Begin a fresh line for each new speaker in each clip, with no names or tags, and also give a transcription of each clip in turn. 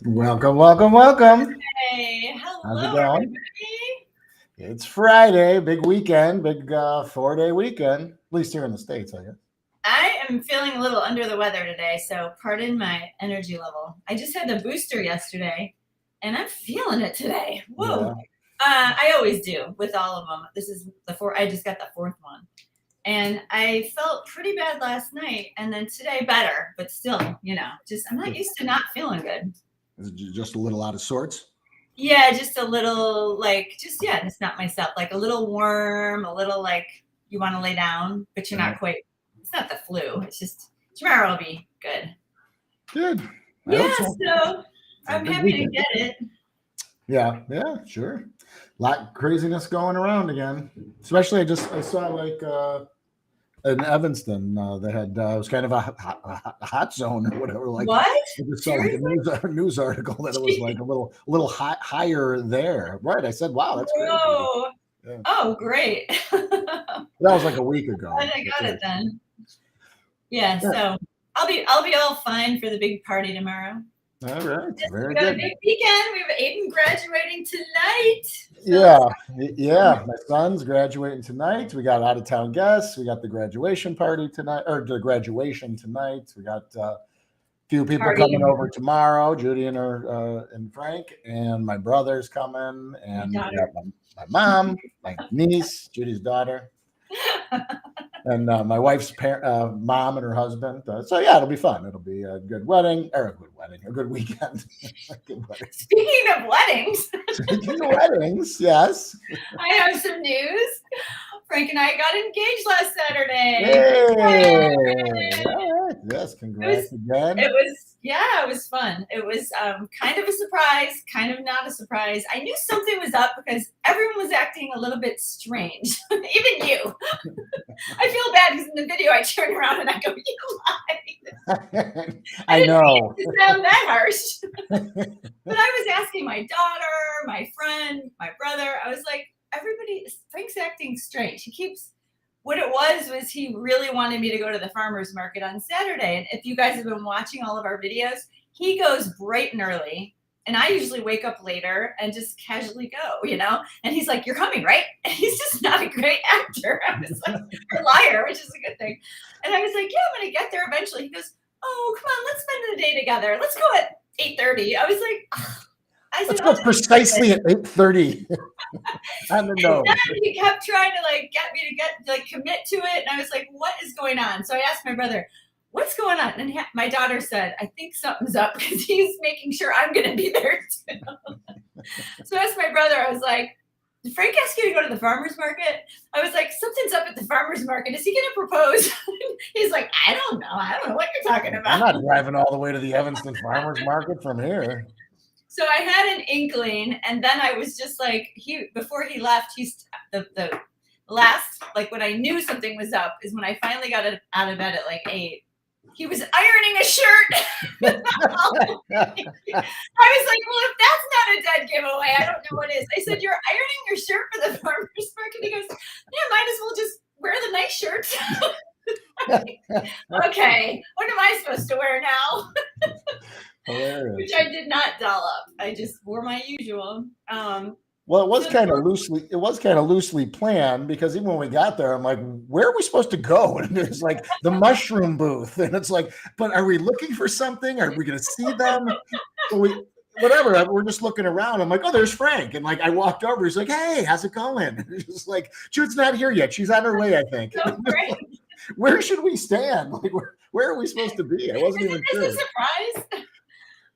Welcome, welcome, welcome.
Hey,
How's it
hello,
going?
everybody.
It's Friday, big weekend, big 4-day weekend, at least here in the States, I guess.
I am feeling a little under the weather today, so pardon my energy level. I just had the booster yesterday, and I'm feeling it today. Whoa.
Yeah.
I always do with all of them. This is the fourth. I just got the fourth one, and I felt pretty bad last night, and then today better, but still, just I'm not used to not feeling good.
Is it just a little out of sorts?
Yeah, just a little it's not myself. Like a little warm, a little like you want to lay down, but you're not quite. It's not the flu. It's just tomorrow will be good.
Good.
Yeah, so I'm happy to get it.
Yeah, sure. A lot of craziness going around again. Especially I saw like in Evanston, they had it was kind of a hot zone or whatever. Like
What?
I just saw like a news article that it was like a little higher there. Right. I said, wow, that's crazy.
Whoa.
Yeah.
Oh, great.
That was like a week ago.
Glad I got it then. Yeah, so I'll be all fine for the big party tomorrow.
All right, very
good. We got a big weekend. We have Aiden graduating tonight.
So. Yeah. My son's graduating tonight. We got out of town guests. We got the graduation party tonight, or the graduation tonight. We got a few people coming over tomorrow. Judi and Frank, and my brother's coming, and we got my mom, my niece, Judy's daughter. And my wife's mom and her husband. So yeah, it'll be fun. It'll be a good wedding, or a good weekend.
Speaking of weddings.
Speaking of weddings, yes.
I have some news. Frank and I got engaged last Saturday.
Hey! All right. Yes, congrats again.
It was fun. It was kind of a surprise, kind of not a surprise. I knew something was up because everyone was acting a little bit strange, even you. I feel bad because in the video I turn around and I go, "You lied."
I know.
It sound that harsh. But I was asking my daughter, my friend, my brother. I was like, Frank's acting strange. What it was he really wanted me to go to the farmer's market on Saturday. And if you guys have been watching all of our videos, he goes bright and early. And I usually wake up later and just casually go, And he's like, "You're coming, right?" And he's just not a great actor. I was like, or liar, which is a good thing. And I was like, "Yeah, I'm going to get there eventually." He goes, "Oh, come on, let's spend the day together. Let's go at 8:30. I was like,
let's go precisely at 8:30. On the nose.
He kept trying to get me to commit to it, and I was like, "What is going on?" So I asked my brother, "What's going on?" And my daughter said, "I think something's up," because he's making sure I'm going to be there too. So I asked my brother. I was like, "Did Frank ask you to go to the farmer's market?" I was like, "Something's up at the farmer's market. Is he going to propose?" He's like, "I don't know. I don't know what you're talking about."
I'm not driving all the way to the Evanston farmer's market from here.
So I had an inkling, and then I was just like, before he left, the last, when I knew something was up is when I finally got out of bed at 8. He was ironing a shirt. I was like, "Well, if that's not a dead giveaway, I don't know what is." I said, "You're ironing your shirt for the farmer's market?" He goes, "Yeah, might as well just wear the nice shirt." Okay, what am I supposed to wear now?
Hilarious.
Which I did not doll up. I just wore my usual.
Well, it was kind of loosely planned, because even when we got there, I'm like, "Where are we supposed to go?" And there's like the mushroom booth, and it's like, "But are we looking for something? Are we going to see them?" So whatever. We're just looking around. I'm like, "Oh, there's Frank," and I walked over. He's like, "Hey, how's it going?" And it's just like, "Jude's not here yet. She's on her way, I think."
So great.
Where should we stand? Where are we supposed to be? I wasn't even sure.
Is this a surprise?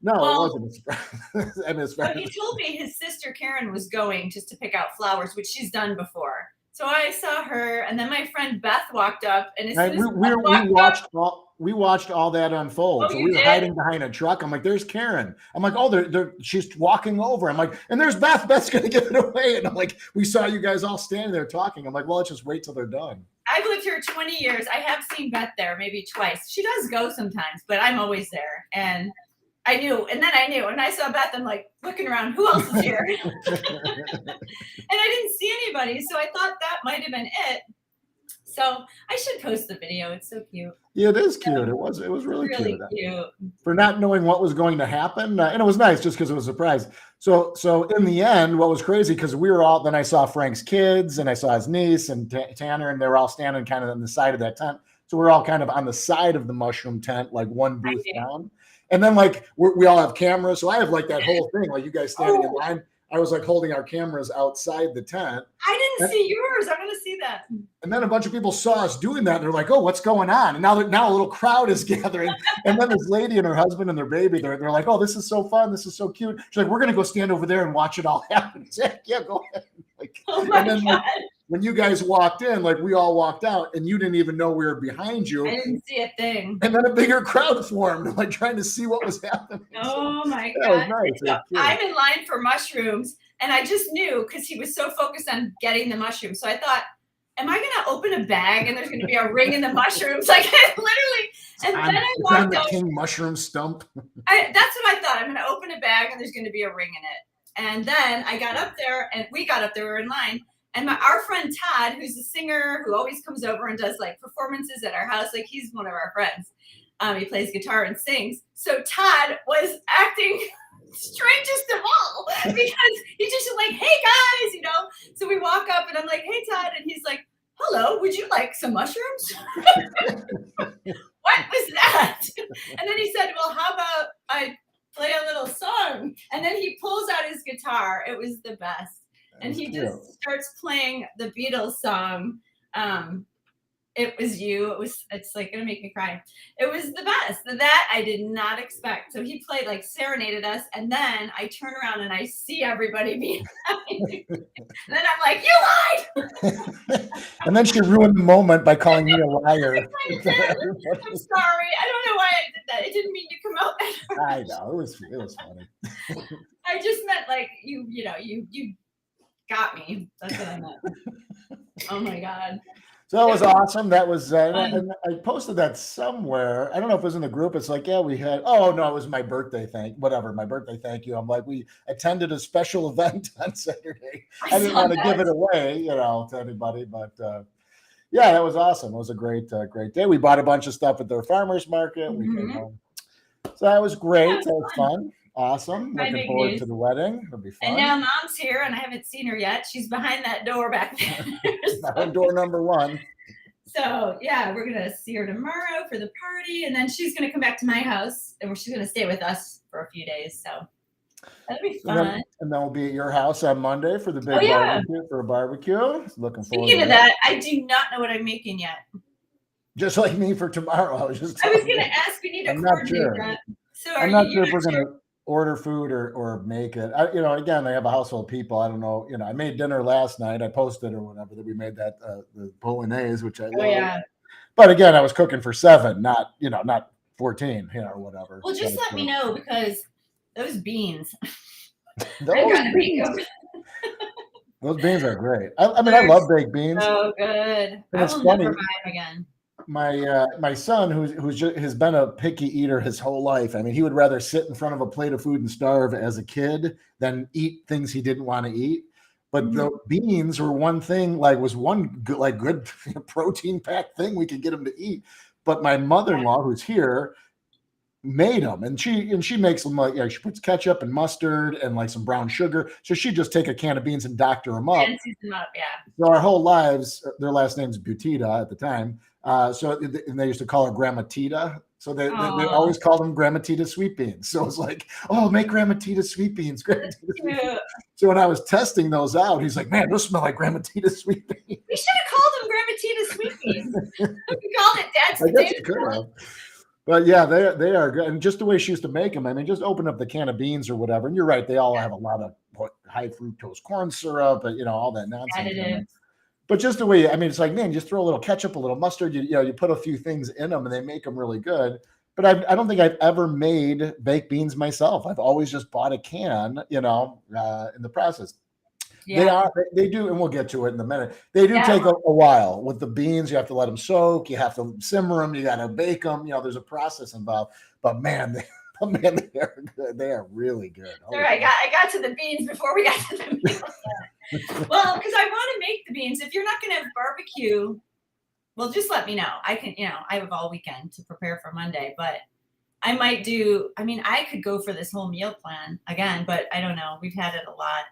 No, it wasn't a surprise. I mean,
but he told me his sister Karen was going just to pick out flowers, which she's done before. So I saw her, and then my friend Beth walked up, and
we watched all that unfold.
Oh,
so we were hiding behind a truck. I'm like, "There's Karen." I'm like, "Oh, she's walking over." I'm like, "And there's Beth. Beth's gonna give it away." And I'm like, "We saw you guys all standing there talking." I'm like, "Well, let's just wait till they're done."
I've lived here 20 years. I have seen Beth there maybe twice. She does go sometimes, but I'm always there. And I knew, and I saw Beth, I'm like looking around, who else is here? And I didn't see anybody, so I thought that might have been it. So I should post the video. It's so cute.
Yeah, it is cute. It was really cute.
Cute.
For not knowing what was going to happen. And it was nice just because it was a surprise. So in the end, what was crazy, because we were all, then I saw Frank's kids and I saw his niece and Tanner, and they were all standing kind of on the side of that tent. So we're all kind of on the side of the mushroom tent, like one booth down. And then like we all have cameras. So I have like that whole thing, like you guys standing in line. I was like holding our cameras outside the tent.
I didn't see yours. I'm going to see that.
And then a bunch of people saw us doing that. And they're like, oh, what's going on? And now a little crowd is gathering. And then this lady and her husband and their baby, they're like, oh, this is so fun. This is so cute. She's like, we're going to go stand over there and watch it all happen. She's like, yeah, go ahead. Like,
oh my God.
Like, when you guys walked in, like we all walked out and you didn't even know we were behind you.
I didn't see a thing.
And then a bigger crowd formed, like trying to see what was happening.
Oh my
God.
God.
Nice.
So I'm in line for mushrooms. And I just knew, because he was so focused on getting the mushrooms. So I thought, am I going to open a bag and there's going to be a ring in the mushrooms? Like I literally, and then I walked
the king mushroom stump.
That's what I thought. I'm going to open a bag and there's going to be a ring in it. And then I got up there and we got up there, we were in line. And our friend Todd, who's a singer who always comes over and does like performances at our house, like he's one of our friends. He plays guitar and sings. So Todd was acting strangest of all, because he just like, hey guys, you know. So we walk up and I'm like, hey Todd, and he's like, hello, would you like some mushrooms? What was that? And then he said, well, how about I play a little song? And then he pulls out his guitar. It was the best. And he just starts playing the Beatles song. It was you. It's like gonna make me cry. It was the best. That I did not expect. So he played, like, serenaded us, and then I turn around and I see everybody behind me. And then I'm like, you lied.
And then she ruined the moment by calling me a liar.
I'm sorry. I don't know why I did that. It didn't mean to come out.
I know, it was funny.
I just meant like you got me. That's what I meant. Oh my God.
So that was awesome. That was, and I posted that somewhere. I don't know if it was in the group. It's like, yeah, we had, oh no, it was my birthday. My birthday. Thank you. I'm like, we attended a special event on Saturday. I didn't want to give it away, to anybody, but yeah, that was awesome. It was a great day. We bought a bunch of stuff at their farmer's market. We came home. So that was great. That was fun. Awesome. Looking forward to the wedding. It'll be fun.
And now Mom's here, and I haven't seen her yet. She's behind that door back there.
Door number 1.
So yeah, we're gonna see her tomorrow for the party, and then she's gonna come back to my house, and she's gonna stay with us for a few days. So that'll be fun.
And then we'll be at your house on Monday for the big barbecue. For a barbecue. Looking forward.
Speaking of that, I do not know what I'm making yet.
Just like me for tomorrow. I was
gonna ask. We need to coordinate that. So
I'm not sure if we're gonna order food or make it. Again, I have a household of people. I don't know. I made dinner last night. I posted or whatever that we made that the bolognese, which I love.
Yeah.
But again, I was cooking for 7, not 14, or whatever.
Well, just let me know, because those beans.
Those beans are great. I mean, I love baked beans.
So good.
I will never buy them again. My son, has been a picky eater his whole life. I mean, he would rather sit in front of a plate of food and starve as a kid than eat things he didn't want to eat. But the beans were one thing, was one good protein packed thing we could get him to eat. But my mother-in-law, who's here, made them, and she makes them she puts ketchup and mustard and some brown sugar. So she'd just take a can of beans and doctor them up.
And season them up, yeah.
So our whole lives, their last name's Butita at the time. And they used to call her Grandma Tita. So they always called them Grandma Tita sweet beans. So it's like, oh, make Grandma Tita sweet beans. Grandma Tita sweet beans. So when I was testing those out, he's like, man, those smell like Grandma Tita sweet beans.
We should have called them Grandma Tita sweet beans. We called it Dad's potato.
But yeah, they are good. And just the way she used to make them, I mean, just open up the can of beans or whatever. And you're right, they all have a lot of high fructose corn syrup, and all that nonsense. But just the way, I mean, it's like, man, just throw a little ketchup, a little mustard, you put a few things in them and they make them really good. But I don't think I've ever made baked beans myself. I've always just bought a can, in the process. Yeah. They do, and we'll get to it in a minute. They do take a while with the beans. You have to let them soak. You have to simmer them. You got to bake them. There's a process involved. But man, they are good. They are really good.
All right, I got to the beans before we got to the meal. Well, because I want to make the beans. If you're not going to have barbecue, well, just let me know. I can, I have all weekend to prepare for Monday, but I might do, I could go for this whole meal plan again, but I don't know. We've had it a lot.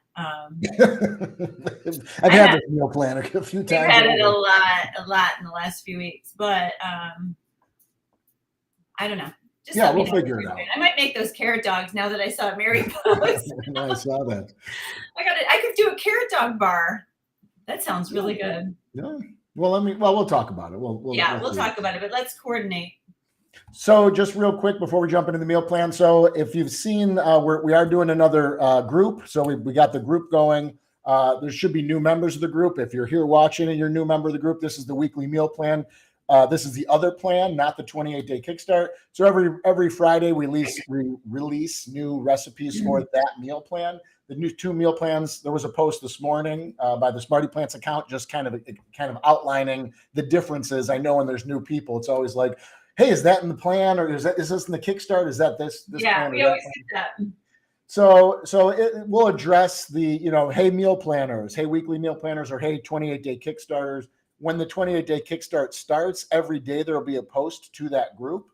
I've had this meal plan a few times.
We've had it a lot in the last few weeks, but I don't know.
Just we'll figure it out.
I might make those carrot dogs now that I saw Mary post.
I saw that.
I could do a carrot dog bar. That sounds really good.
Yeah. Well, we'll talk about it. We'll
talk about it, but let's coordinate.
So just real quick before we jump into the meal plan. So if you've seen, we are doing another group. So we got the group going. There should be new members of the group. If you're here watching and you're a new member of the group, this is the weekly meal plan. This is the other plan, not the 28-day Kickstart. So every Friday we release new recipes for that meal plan. The new 2 meal plans. There was a post this morning by the SmartyPlants account, just kind of outlining the differences. I know when there's new people, it's always like, hey, is that in the plan, or is this in the Kickstart? Is that this plan?
We always do that.
So it will address the, hey, meal planners, hey, weekly meal planners, or hey, 28-day Kickstarters. When the 28-day Kickstart starts, every day there will be a post to that group.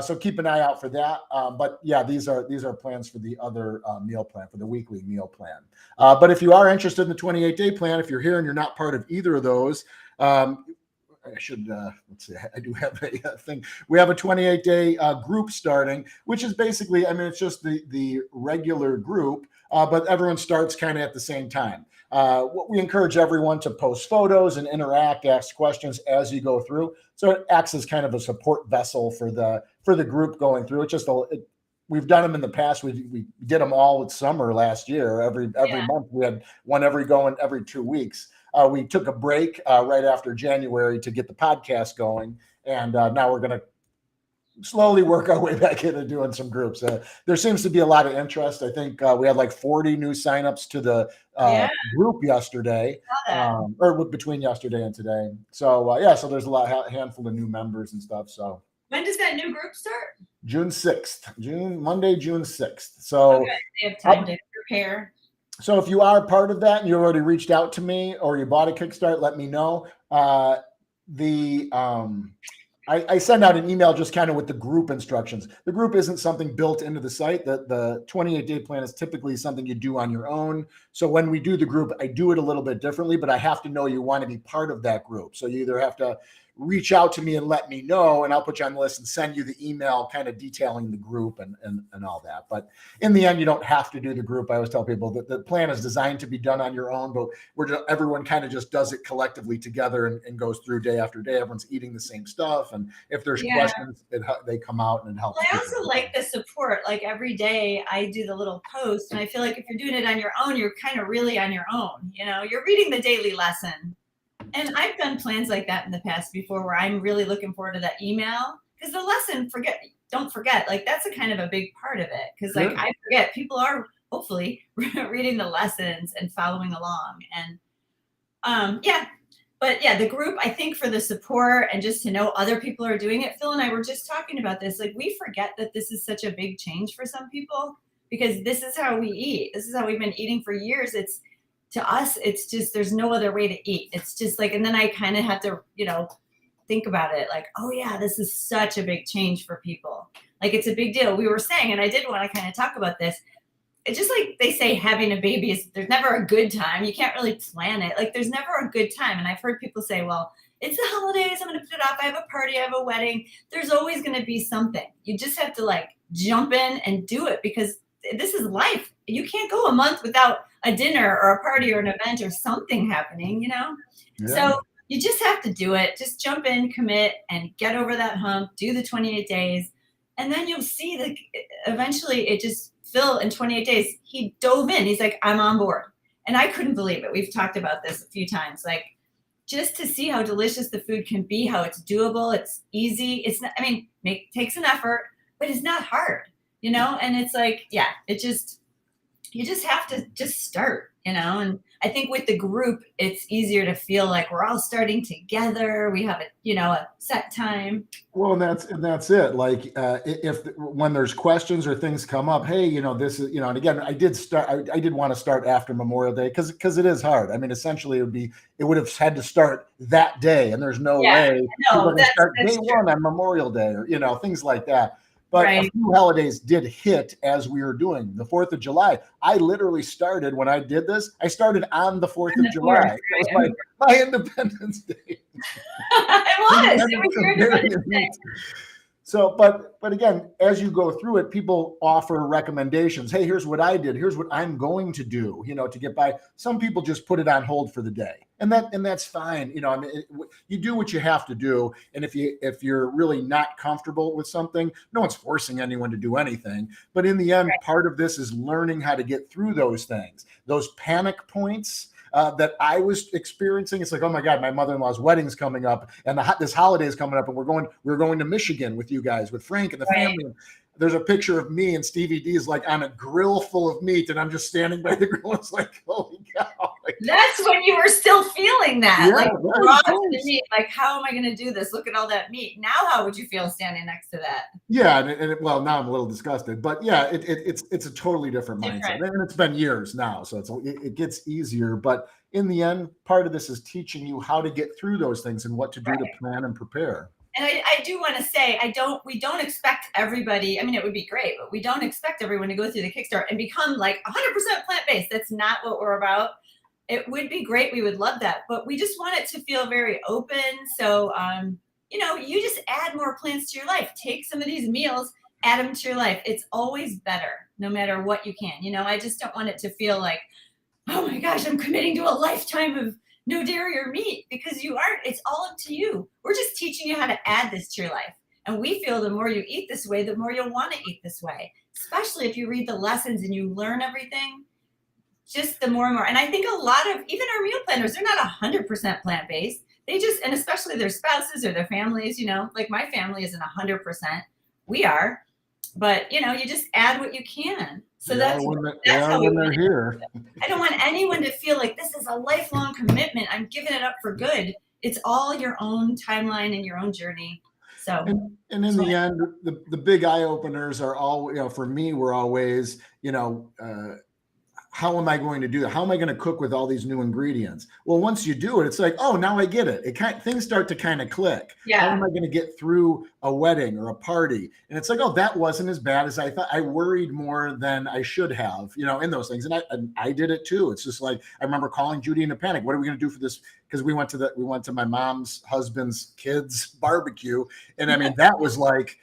So keep an eye out for that. But yeah, these are plans for the other meal plan, for the weekly meal plan. But if you are interested in the 28-day plan, if you're here and you're not part of either of those, I should, let's see, I do have a thing. We have a 28-day group starting, which is basically, it's just the regular group, but everyone starts kind of at the same time. We encourage everyone to post photos and interact, ask questions as you go through. So it acts as kind of a support vessel for the group going through. It's just we've done them in the past. We did them all with summer last year. Every month we had one every 2 weeks. We took a break right after January to get the podcast going, and now we're going to slowly work our way back into doing some groups. There seems to be a lot of interest. I think we had like 40 new signups to the group yesterday, or between yesterday and today. So so there's a handful of new members and stuff. So
when does that new group start?
June 6th, Monday, June 6th. So
they have time to prepare.
So if you are part of that and you already reached out to me or you bought a Kickstart, let me know. I send out an email just kind of with the group instructions. The group isn't something built into the site. The 28-day plan is typically something you do on your own. So when we do the group, I do it a little bit differently, but I have to know you want to be part of that group. So you either have to reach out to me and let me know, and I'll put you on the list and send you the email kind of detailing the group and all that. But in the end, you don't have to do the group. I always tell people that the plan is designed to be done on your own, but everyone kind of just does it collectively together and goes through day after day. Everyone's eating the same stuff. And if there's questions, they come out and it helps.
Well, I also like the support. Like every day I do the little post, and I feel like if you're doing it on your own, you're kind of really on your own. You're reading the daily lesson. And I've done plans like that in the past before where I'm really looking forward to that email, because the lesson, don't forget, like that's a kind of a big part of it. Because like I forget, people are hopefully reading the lessons and following along. And the group, I think for the support and just to know other people are doing it. Phil and I were just talking about this. Like we forget that this is such a big change for some people, because this is how we eat. This is how we've been eating for years. To us, it's just, there's no other way to eat. It's just like, and then I kind of had to, think about it like, oh yeah, this is such a big change for people. Like it's a big deal. We were saying, and I did want to kind of talk about this. It's just like they say having a baby there's never a good time. You can't really plan it. Like there's never a good time. And I've heard people say, well, it's the holidays. I'm going to put it off. I have a party. I have a wedding. There's always going to be something. You just have to like jump in and do it, because this is life. You can't go a month without a dinner or a party or an event or something happening, Yeah. So you just have to do it. Just jump in, commit, and get over that hump. Do the 28 days. And then you'll see that eventually it just, Phil, in 28 days, he dove in. He's like, I'm on board. And I couldn't believe it. We've talked about this a few times. Like, just to see how delicious the food can be, how it's doable, it's easy. It's not, takes an effort, but it's not hard, And it's like, it just, you just have to just start, and I think with the group, it's easier to feel like we're all starting together. We have a set time.
Well, and that's it. Like, if when there's questions or things come up, hey, this is, and again, I did want to start after Memorial Day because it is hard. I mean, essentially, it would have had to start that day, and there's no way
no,
we're going to start
that's
day
true.
one on Memorial Day, or things like that. But
Right.
a few holidays did hit as we were doing the 4th of July. I literally started when I did this. I started on the 4th of July. It was my Independence Day.
It was your Independence Day.
So, but again, as you go through it, people offer recommendations. Hey, here's what I did. Here's what I'm going to do, to get by. Some people just put it on hold for the day, and that's fine. You do what you have to do. And if you're really not comfortable with something, no one's forcing anyone to do anything. But in the end, part of this is learning how to get through those things, those panic points. That I was experiencing. It's like, oh my God, my mother-in-law's wedding's coming up, and this holiday is coming up, and we're going to Michigan with you guys, with Frank and the family. There's a picture of me and Stevie D is like on a grill full of meat, and I'm just standing by the grill. It's like, holy cow!
That's when you were still feeling that,
Yeah,
meat. Like, how am I going to do this? Look at all that meat. Now, how would you feel standing next to that?
Yeah, well, now I'm a little disgusted, but yeah, it's a totally different mindset, and it's been years now, so it gets easier. But in the end, part of this is teaching you how to get through those things and what to do to plan and prepare.
And I do want to say, we don't expect everybody. I mean, it would be great, but we don't expect everyone to go through the Kickstart and become like 100% plant-based. That's not what we're about. It would be great. We would love that, but we just want it to feel very open. So, you just add more plants to your life. Take some of these meals, add them to your life. It's always better, no matter what you can. I just don't want it to feel like, oh my gosh, I'm committing to a lifetime of no dairy or meat, because you aren't. It's all up to you. We're just teaching you how to add this to your life. And we feel the more you eat this way, the more you'll want to eat this way, especially if you read the lessons and you learn everything, just the more and more. And I think a lot of, even our meal planners, they're not 100% plant-based. They just, and especially their spouses or their families, like my family isn't 100%. We are, but you just add what you can. So that's how they're here. I don't want anyone to feel like this is a lifelong commitment. I'm giving it up for good. It's all your own timeline and your own journey. So,
and in the end, the big eye openers are all, for me, were always, how am I going to do that? How am I going to cook with all these new ingredients? Well, once you do it, it's like, oh, now I get it. Things start to kind of click.
Yeah.
How am I going to get through a wedding or a party? And it's like, oh, that wasn't as bad as I thought. I worried more than I should have, in those things. And I did it too. It's just like, I remember calling Judi in a panic. What are we going to do for this? Because we went to my mom's husband's kids' barbecue. And I mean, that was like,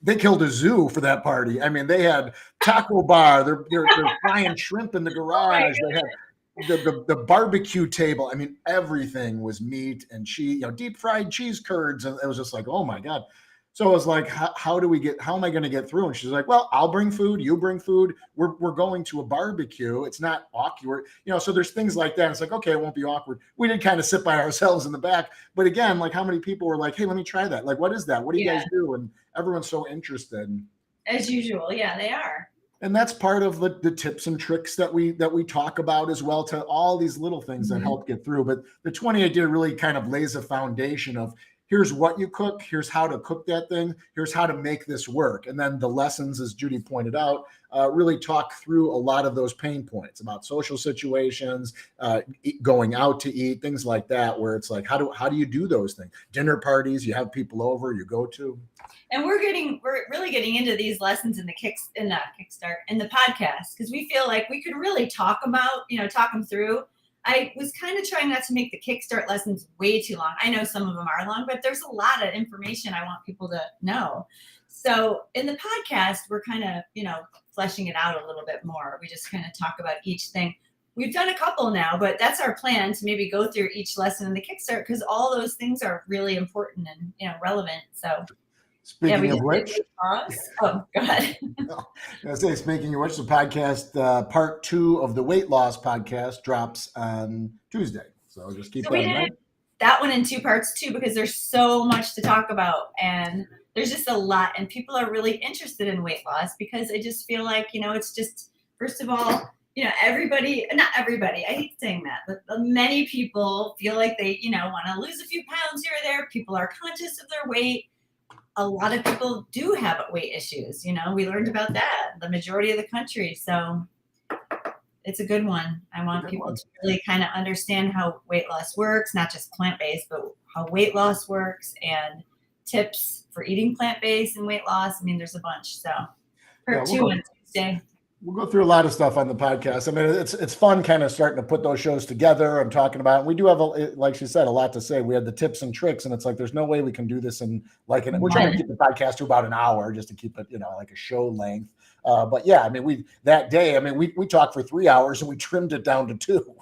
they killed a zoo for that party. I mean, they had taco bar. They're frying shrimp in the garage. They had the barbecue table. I mean, everything was meat and cheese, deep fried cheese curds. And it was just like, oh my God. So I was like, how am I going to get through? And she's like, well, I'll bring food. You bring food. We're going to a barbecue. It's not awkward. So there's things like that. It's like, okay, it won't be awkward. We did kind of sit by ourselves in the back. But again, like how many people were like, hey, let me try that. Like, what is that? What do you guys do? And everyone's so interested.
As usual. Yeah, they are.
And that's part of the tips and tricks that we talk about as well, to all these little things that help get through. But the 20 idea really kind of lays a foundation of, here's what you cook, here's how to cook that thing, here's how to make this work. And then the lessons, as Judi pointed out, really talk through a lot of those pain points about social situations, going out to eat, things like that, where it's like, how do you do those things? Dinner parties, you have people over, you go to.
And we're really getting into these lessons in the Kickstart, in the podcast, because we feel like we could really talk them through. I was kind of trying not to make the Kickstart lessons way too long. I know some of them are long, but there's a lot of information I want people to know. So in the podcast, we're kind of, fleshing it out a little bit more. We just kind of talk about each thing. We've done a couple now, but that's our plan, to maybe go through each lesson in the Kickstart, because all those things are really important and, relevant. So
Speaking of which,
oh, go ahead.
Speaking of which, the podcast, part 2 of the weight loss podcast, drops on Tuesday. So just keep that in mind.
That one in 2 parts too, because there's so much to talk about, and there's just a lot, and people are really interested in weight loss, because I just feel like, it's just First of all, everybody, not everybody, I hate saying that, but many people feel like they, want to lose a few pounds here or there. People are conscious of their weight. A lot of people do have weight issues. We learned about that, the majority of the country. So it's a good one. I want people to really kind of understand how weight loss works, not just plant-based, but how weight loss works and tips for eating plant-based and weight loss. I mean, there's a bunch. So part 2 on Tuesday.
We'll go through a lot of stuff on the podcast. I mean, it's fun kind of starting to put those shows together. I'm talking about, we do have, like she said, a lot to say. We had the tips and tricks, and it's like, there's no way we can do this in we're trying to keep the podcast to about an hour just to keep it, like a show length. But yeah, I mean, we talked for 3 hours and we trimmed it down to 2.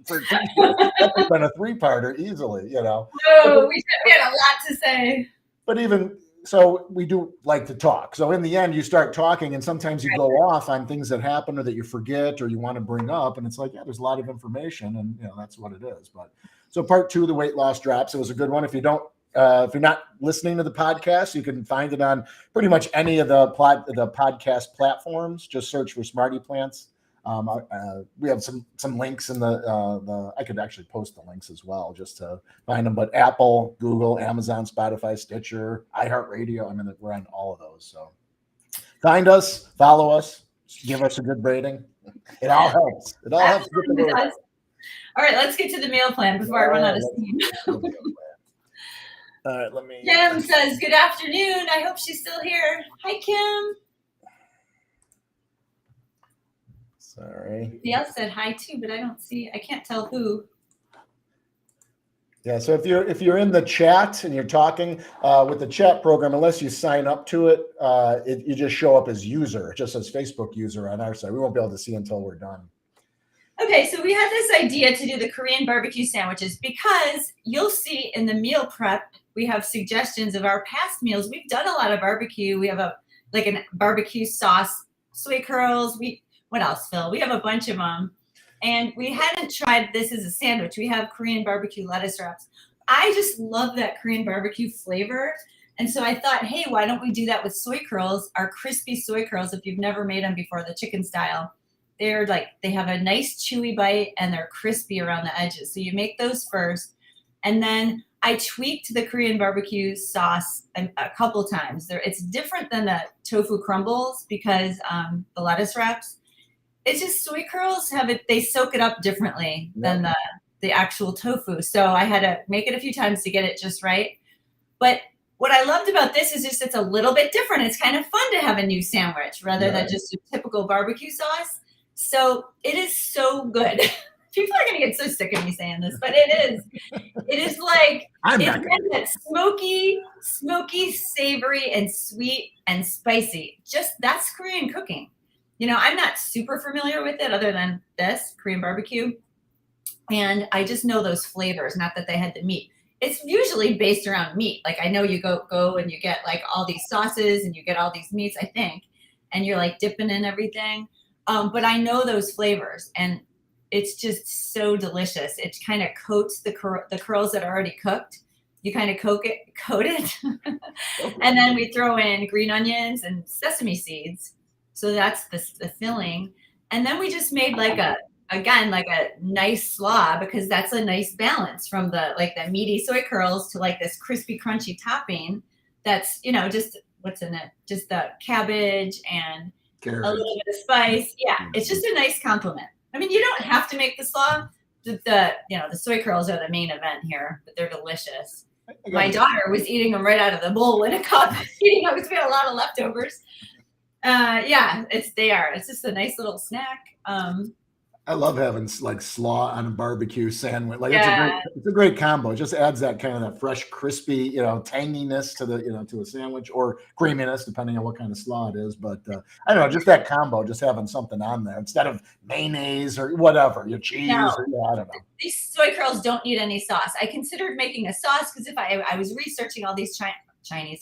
That would have been a 3-parter easily,
Oh, we had a lot to say.
But even so, we do like to talk. So in the end, you start talking, and sometimes you go off on things that happen or that you forget or you want to bring up. And it's like, yeah, there's a lot of information, and that's what it is. But so part 2, the weight loss drops. It was a good one. If you're not listening to the podcast, you can find it on pretty much any of the podcast platforms. Just search for SmartyPlants. We have some links in the I could actually post the links as well just to find them, but Apple, Google, Amazon, Spotify, Stitcher, iHeartRadio, I mean, we're on all of those. So find us, follow us, give us a good rating. It all helps. It all helps.
All right, let's get to the meal plan before I run out of steam.
All right,
Kim says, good afternoon. I hope she's still here. Hi, Kim.
Sorry.
Somebody else said hi too, but I can't tell who.
Yeah, so if you're in the chat and you're talking with the chat program, unless you sign up to it, you just show up as user. It just says Facebook user on our side. We won't be able to see until we're done.
Okay, so we had this idea to do the Korean barbecue sandwiches because you'll see in the meal prep, we have suggestions of our past meals. We've done a lot of barbecue. We have a barbecue sauce, soy curls. What else, Phil? We have a bunch of them. And we hadn't tried this as a sandwich. We have Korean barbecue lettuce wraps. I just love that Korean barbecue flavor. And so I thought, hey, why don't we do that with soy curls, our crispy soy curls, if you've never made them before, the chicken style. They have a nice chewy bite and they're crispy around the edges. So you make those first. And then I tweaked the Korean barbecue sauce a couple times. It's different than the tofu crumbles because the lettuce wraps. It's just soy curls they soak it up differently than the actual tofu. So I had to make it a few times to get it just right. But what I loved about this is just it's a little bit different. It's kind of fun to have a new sandwich rather than just a typical barbecue sauce. So it is so good. People are going to get so sick of me saying this, but it is. It is like it's smoky, savory, and sweet and spicy. That's Korean cooking. I'm not super familiar with it other than this Korean barbecue. And I just know those flavors, not that they had the meat. It's usually based around meat. Like I know you go and you get like all these sauces and you get all these meats, I think, and you're like dipping in everything. But I know those flavors and it's just so delicious. It kind of coats the curls that are already cooked. You kind of coat it. And then we throw in green onions and sesame seeds. So that's the filling. And then we just made like a nice slaw because that's a nice balance from the meaty soy curls to like this crispy, crunchy topping. That's, just what's in it? Just the cabbage and carrot. A little bit of spice. Yeah. It's just a nice compliment. I mean, you don't have to make the slaw. The soy curls are the main event here, but they're delicious. My daughter was eating them right out of the bowl in a cup, because we had a lot of leftovers. It's just a nice little snack.
I love having like slaw on a barbecue sandwich. It's a great combo. It just adds that kind of that fresh, crispy, tanginess to the, to a sandwich, or creaminess, depending on what kind of slaw it is. But I don't know, just that combo, just having something on there instead of mayonnaise or whatever, your cheese. I don't know.
These soy curls don't need any sauce. I considered making a sauce because if I was researching all these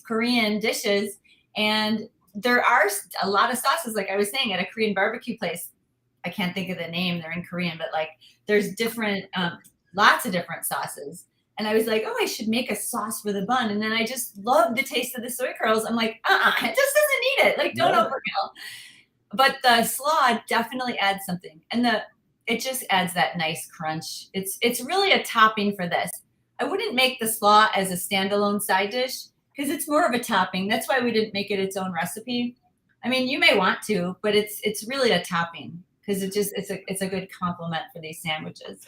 Korean dishes, and there are a lot of sauces, like I was saying, at a Korean barbecue place. I can't think of the name. They're in Korean, but there's different, lots of different sauces. And I was like, I should make a sauce for the bun. And then I just love the taste of the soy curls. I'm like, it just doesn't need it. Don't overkill. but the slaw definitely adds something, and it just adds that nice crunch. It's really a topping for this. I wouldn't make the slaw as a standalone side dish because it's more of a topping. That's why we didn't make it its own recipe. I mean, you may want to, but it's really a topping because it's a good complement for these sandwiches.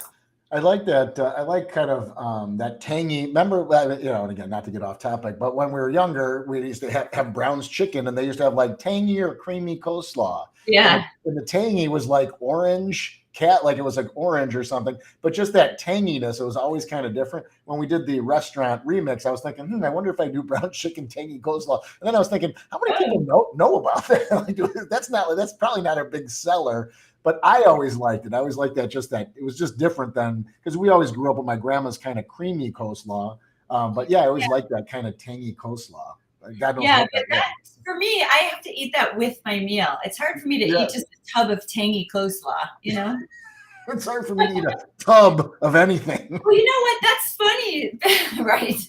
I like that. I like kind of that tangy. Remember, and again, not to get off topic, but when we were younger, we used to have Brown's Chicken, and they used to have like tangy or creamy coleslaw.
Yeah.
And the tangy was like orange like it was like orange or something, but just that tanginess, it was always kind of different. When we did the restaurant remix, I was thinking, I wonder if I do Brown's Chicken tangy coleslaw. And then I was thinking, how many people know about that? Like, that's probably not a big seller. But I always liked it. I always liked that it was just different than, because we always grew up with my grandma's kind of creamy coleslaw. But yeah, I always liked that kind of tangy coleslaw. God knows what that is.
For me, I have to eat that with my meal. It's hard for me to eat just a tub of tangy coleslaw,
It's hard for me to eat a tub of anything.
Well, you know what? That's funny. Right.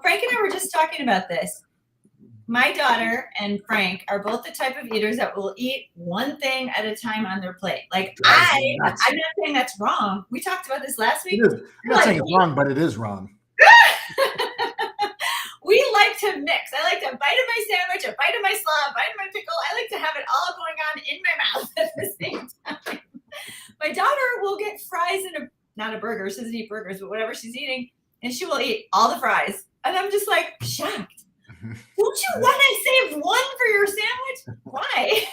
Frank and I were just talking about this. My daughter and Frank are both the type of eaters that will eat one thing at a time on their plate. Like I'm not saying that's wrong. We talked about this last week.
I'm not saying it's wrong, but it is wrong.
We like to mix. I like to bite of my sandwich, a bite of my slaw, a bite of my pickle. I like to have it all going on in my mouth at the same time. My daughter will get fries in not a burger. She doesn't eat burgers, but whatever she's eating, and she will eat all the fries. And I'm just like shocked. Don't you want to save one for your sandwich? Why?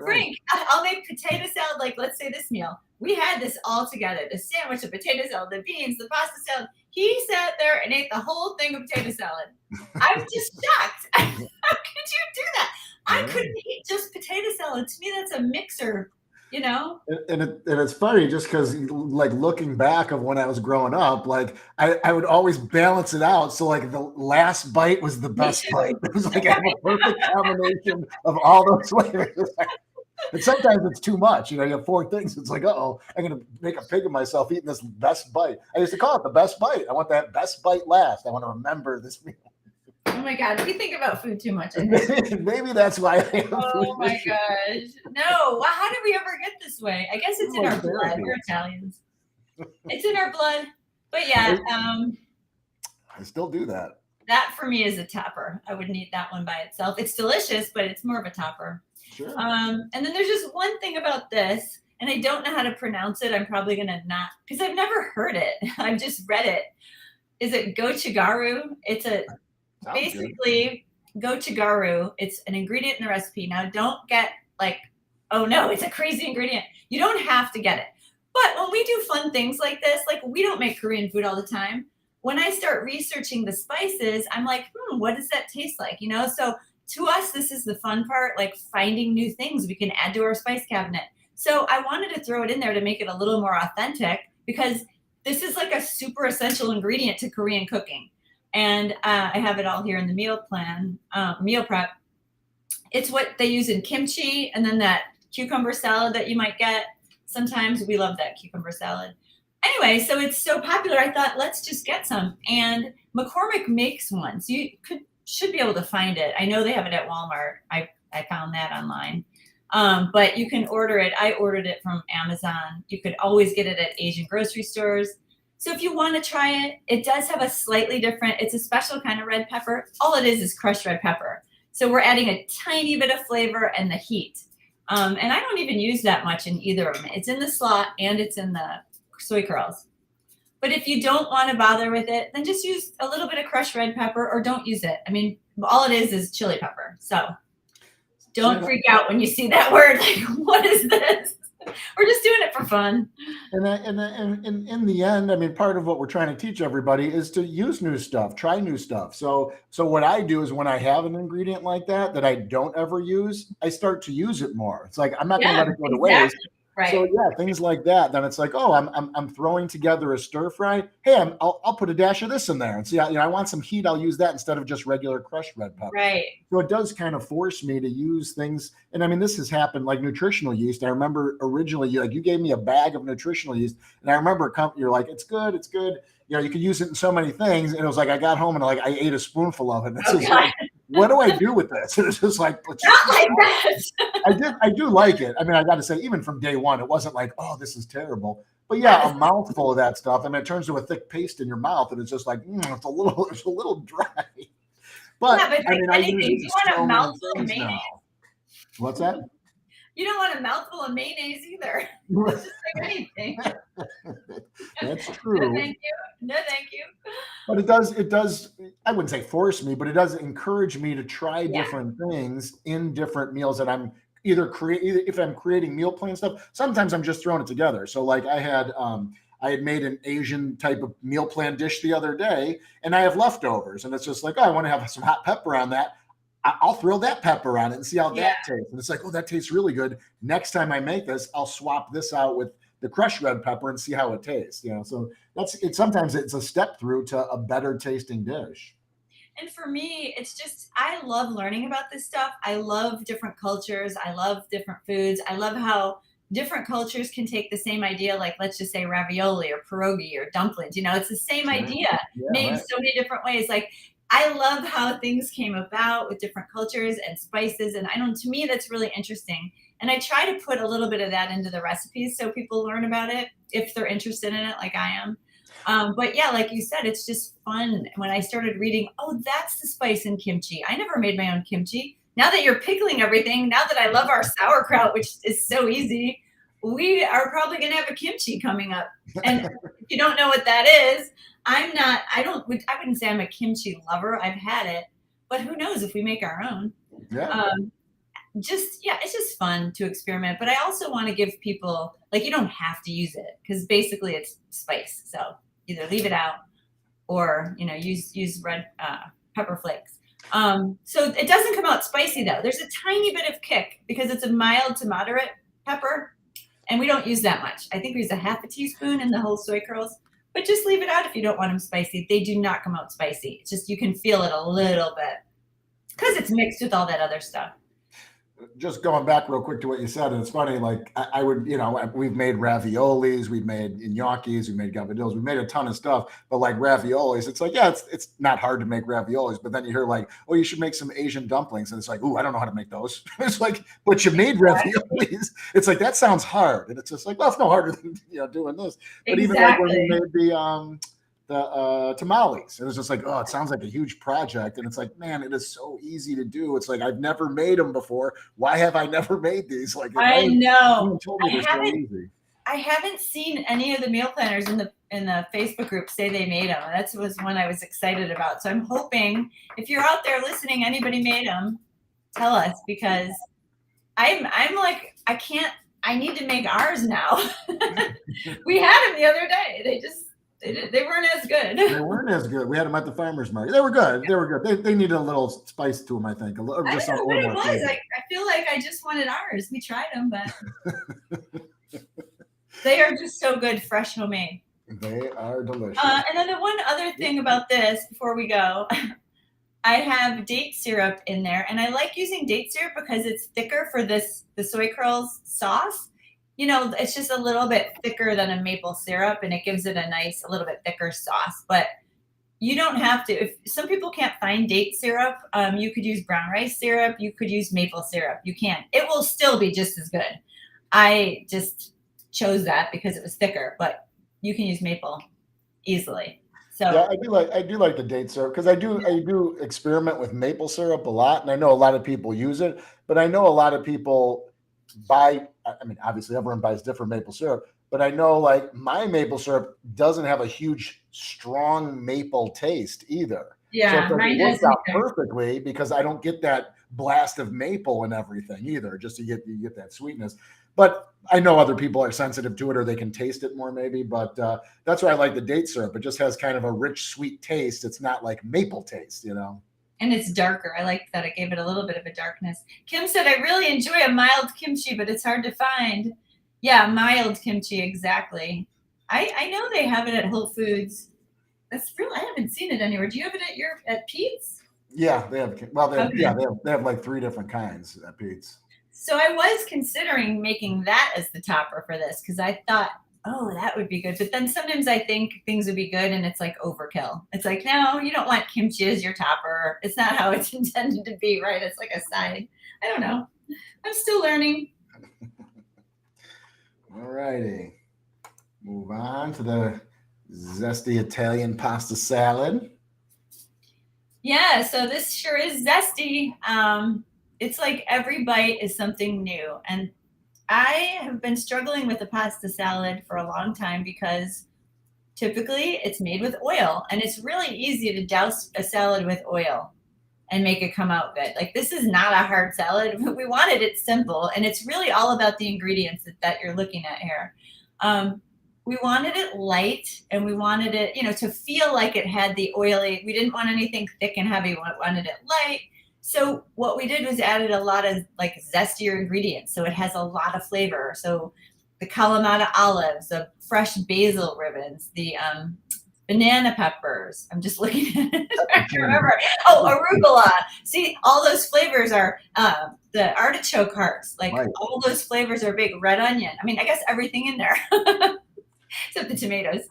Frank, I'll make potato salad, like let's say this meal. We had this all together, the sandwich, the potato salad, the beans, the pasta salad. He sat there and ate the whole thing of potato salad. I'm just shocked. How could you do that? I couldn't eat just potato salad. To me, that's a mixer.
And it's funny just because, like, looking back of when I was growing up, like I would always balance it out. So like the last bite was the best bite. It was like I have a perfect combination of all those flavors. And sometimes it's too much. You have 4 things. It's like, I'm going to make a pig of myself eating this best bite. I used to call it the best bite. I want that best bite last. I want to remember this meal.
Oh my God, we think about food too much.
Maybe that's why I am.
Oh my gosh. No, well, how did we ever get this way? I guess it's in our blood. We're Italians. It's in our blood. But yeah.
I still do that.
That for me is a topper. I wouldn't eat that one by itself. It's delicious, but it's more of a topper.
Sure.
And then there's just one thing about this, and I don't know how to pronounce it. I'm probably going to not, because I've never heard it. I've just read it. Is it gochugaru? It's basically gochugaru. It's an ingredient in the recipe. Now don't get like, oh no, it's a crazy ingredient. You don't have to get it. But when we do fun things like this, like we don't make Korean food all the time. When I start researching the spices, I'm like, what does that taste like? So to us, this is the fun part, like finding new things we can add to our spice cabinet. So I wanted to throw it in there to make it a little more authentic because this is like a super essential ingredient to Korean cooking. And I have it all here in the meal prep. It's what they use in kimchi and then that cucumber salad that you might get. Sometimes we love that cucumber salad. Anyway, so it's so popular, I thought, let's just get some. And McCormick makes one. So you should be able to find it. I know they have it at Walmart. I found that online. But you can order it. I ordered it from Amazon. You could always get it at Asian grocery stores. So if you want to try it, it does have a slightly different, it's a special kind of red pepper. All it is crushed red pepper. So we're adding a tiny bit of flavor and the heat. And I don't even use that much in either of them. It's in the slaw and it's in the soy curls. But if you don't want to bother with it, then just use a little bit of crushed red pepper or don't use it. I mean, all it is chili pepper. So don't freak out when you see that word. Like, what is this? We're just doing it for fun.
And in the end, I mean, part of what we're trying to teach everybody is to use new stuff, try new stuff. So what I do is when I have an ingredient like that I don't ever use, I start to use it more. It's like, I'm not going to let it go to waste.
Right.
So yeah, things like that. Then it's like, I'm throwing together a stir fry. Hey, I'll put a dash of this in there, and see, I want some heat. I'll use that instead of just regular crushed red pepper.
Right.
So it does kind of force me to use things. And I mean, this has happened like nutritional yeast. I remember originally, you gave me a bag of nutritional yeast, and I remember you're like, it's good. You could use it in so many things. And it was like I got home and I ate a spoonful of it. what do I do with this? And it's just like,
Not like that.
I do like it. I mean, I got to say, even from day one, it wasn't like, oh, this is terrible. But yeah, a mouthful of that stuff, and it turns to a thick paste in your mouth, and it's just like, it's a little dry. But,
yeah, but
I mean,
anything, you want a mouthful of mayonnaise?
Now. What's that?
You don't want a mouthful of mayonnaise either. It's just like anything.
That's true.
No, thank you. No, thank you.
But it does, I wouldn't say force me, but it does encourage me to try different things in different meals that I'm either if I'm creating meal plan stuff, sometimes I'm just throwing it together. So like I had made an Asian type of meal plan dish the other day, and I have leftovers, and it's just like, oh, I want to have some hot pepper on that. I'll throw that pepper on it and see how that tastes. And it's like, oh, that tastes really good. Next time I make this, I'll swap this out with the crushed red pepper and see how it tastes. So that's it. Sometimes it's a step through to a better tasting dish.
And for me, it's just, I love learning about this stuff. I love different cultures. I love different foods. I love how different cultures can take the same idea, like let's just say ravioli or pierogi or dumplings. It's the same idea made so many different ways. Like, I love how things came about with different cultures and spices. And to me, that's really interesting. And I try to put a little bit of that into the recipes so people learn about it if they're interested in it, like I am. But yeah, like you said, it's just fun. When I started reading, oh, that's the spice in kimchi. I never made my own kimchi. Now that you're pickling everything, now that I love our sauerkraut, which is so easy, we are probably going to have a kimchi coming up. And if you don't know what that is, I wouldn't say I'm a kimchi lover. I've had it, but who knows if we make our own.
Yeah.
It's just fun to experiment. But I also want to give people, like, you don't have to use it because basically it's spice. So either leave it out or, use red pepper flakes. So it doesn't come out spicy though. There's a tiny bit of kick because it's a mild to moderate pepper. And we don't use that much. I think we use a half a teaspoon in the whole soy curls. But just leave it out if you don't want them spicy. They do not come out spicy. It's just you can feel it a little bit because it's mixed with all that other stuff.
Just going back real quick to what you said, and it's funny, like I would, we've made raviolis, we've made gnocchis, we've made gabardillos, we've made a ton of stuff, but like raviolis, it's like, it's not hard to make raviolis, but then you hear like, oh, you should make some Asian dumplings. And it's like, oh, I don't know how to make those. It's like, but you made raviolis. It's like, that sounds hard. And it's just like, well, it's no harder than, doing this. But even like when we made the tamales, it was just like, oh, it sounds like a huge project, and it's like, man, it is so easy to do. It's like, I've never made them before. Why have I never made these? Like,
I know.
I
haven't seen any of the meal planners in the Facebook group say they made them. That was one I was excited about. So I'm hoping if you're out there listening, anybody made them, tell us, because I'm like, I need to make ours now. We had them the other day. They weren't as good.
They weren't as good. We had them at the farmer's market. They were good. They were good. They needed a little spice to them, I think. I don't
know what it was. I feel like I just wanted ours. We tried them, but they are just so good, fresh, homemade.
They are delicious.
And then the one other thing about this, before we go, I have date syrup in there, and I like using date syrup because it's thicker for the soy curls sauce. It's just a little bit thicker than a maple syrup, and it gives it a little bit thicker sauce. But you don't have to. If some people can't find date syrup, you could use brown rice syrup. You could use maple syrup. You can. It will still be just as good. I just chose that because it was thicker, but you can use maple easily. So
yeah, I do like the date syrup because I do experiment with maple syrup a lot, and I know a lot of people use it, but I know a lot of people obviously everyone buys different maple syrup, but I know like my maple syrup doesn't have a huge, strong maple taste either.
Yeah,
so it works out perfectly because I don't get that blast of maple and everything either, just to get that sweetness. But I know other people are sensitive to it, or they can taste it more maybe, but that's why I like the date syrup. It just has kind of a rich, sweet taste. It's not like maple taste,
And it's darker. I like that. I gave it a little bit of a darkness. Kim said, I really enjoy a mild kimchi, but it's hard to find. Yeah, mild kimchi, exactly. I know they have it at Whole Foods. That's real. I haven't seen it anywhere. Do you have it at Pete's?
Yeah, they have. Well, they have like 3 different kinds at Pete's.
So I was considering making that as the topper for this because I thought oh, that would be good. But then sometimes I think things would be good and it's like overkill. It's like, no, you don't want kimchi as your topper. It's not how it's intended to be, right? It's like a side. I don't know. I'm still learning.
All righty. Move on to the zesty Italian pasta salad.
Yeah, so this sure is zesty. It's like every bite is something new. And I have been struggling with a pasta salad for a long time because typically it's made with oil, and it's really easy to douse a salad with oil and make it come out good. Like, this is not a hard salad. We wanted it simple, and it's really all about the ingredients that you're looking at here. We wanted it light, and we wanted it, to feel like it had the oily. We didn't want anything thick and heavy. We wanted it light. So what we did was added a lot of like zestier ingredients, so it has a lot of flavor. So the Kalamata olives, the fresh basil ribbons, the banana peppers. I'm just looking at it. I can't remember. Oh, arugula. See, all those flavors are the artichoke hearts. Like, right. All those flavors are big. Red onion. I mean, I guess everything in there. Except the tomatoes.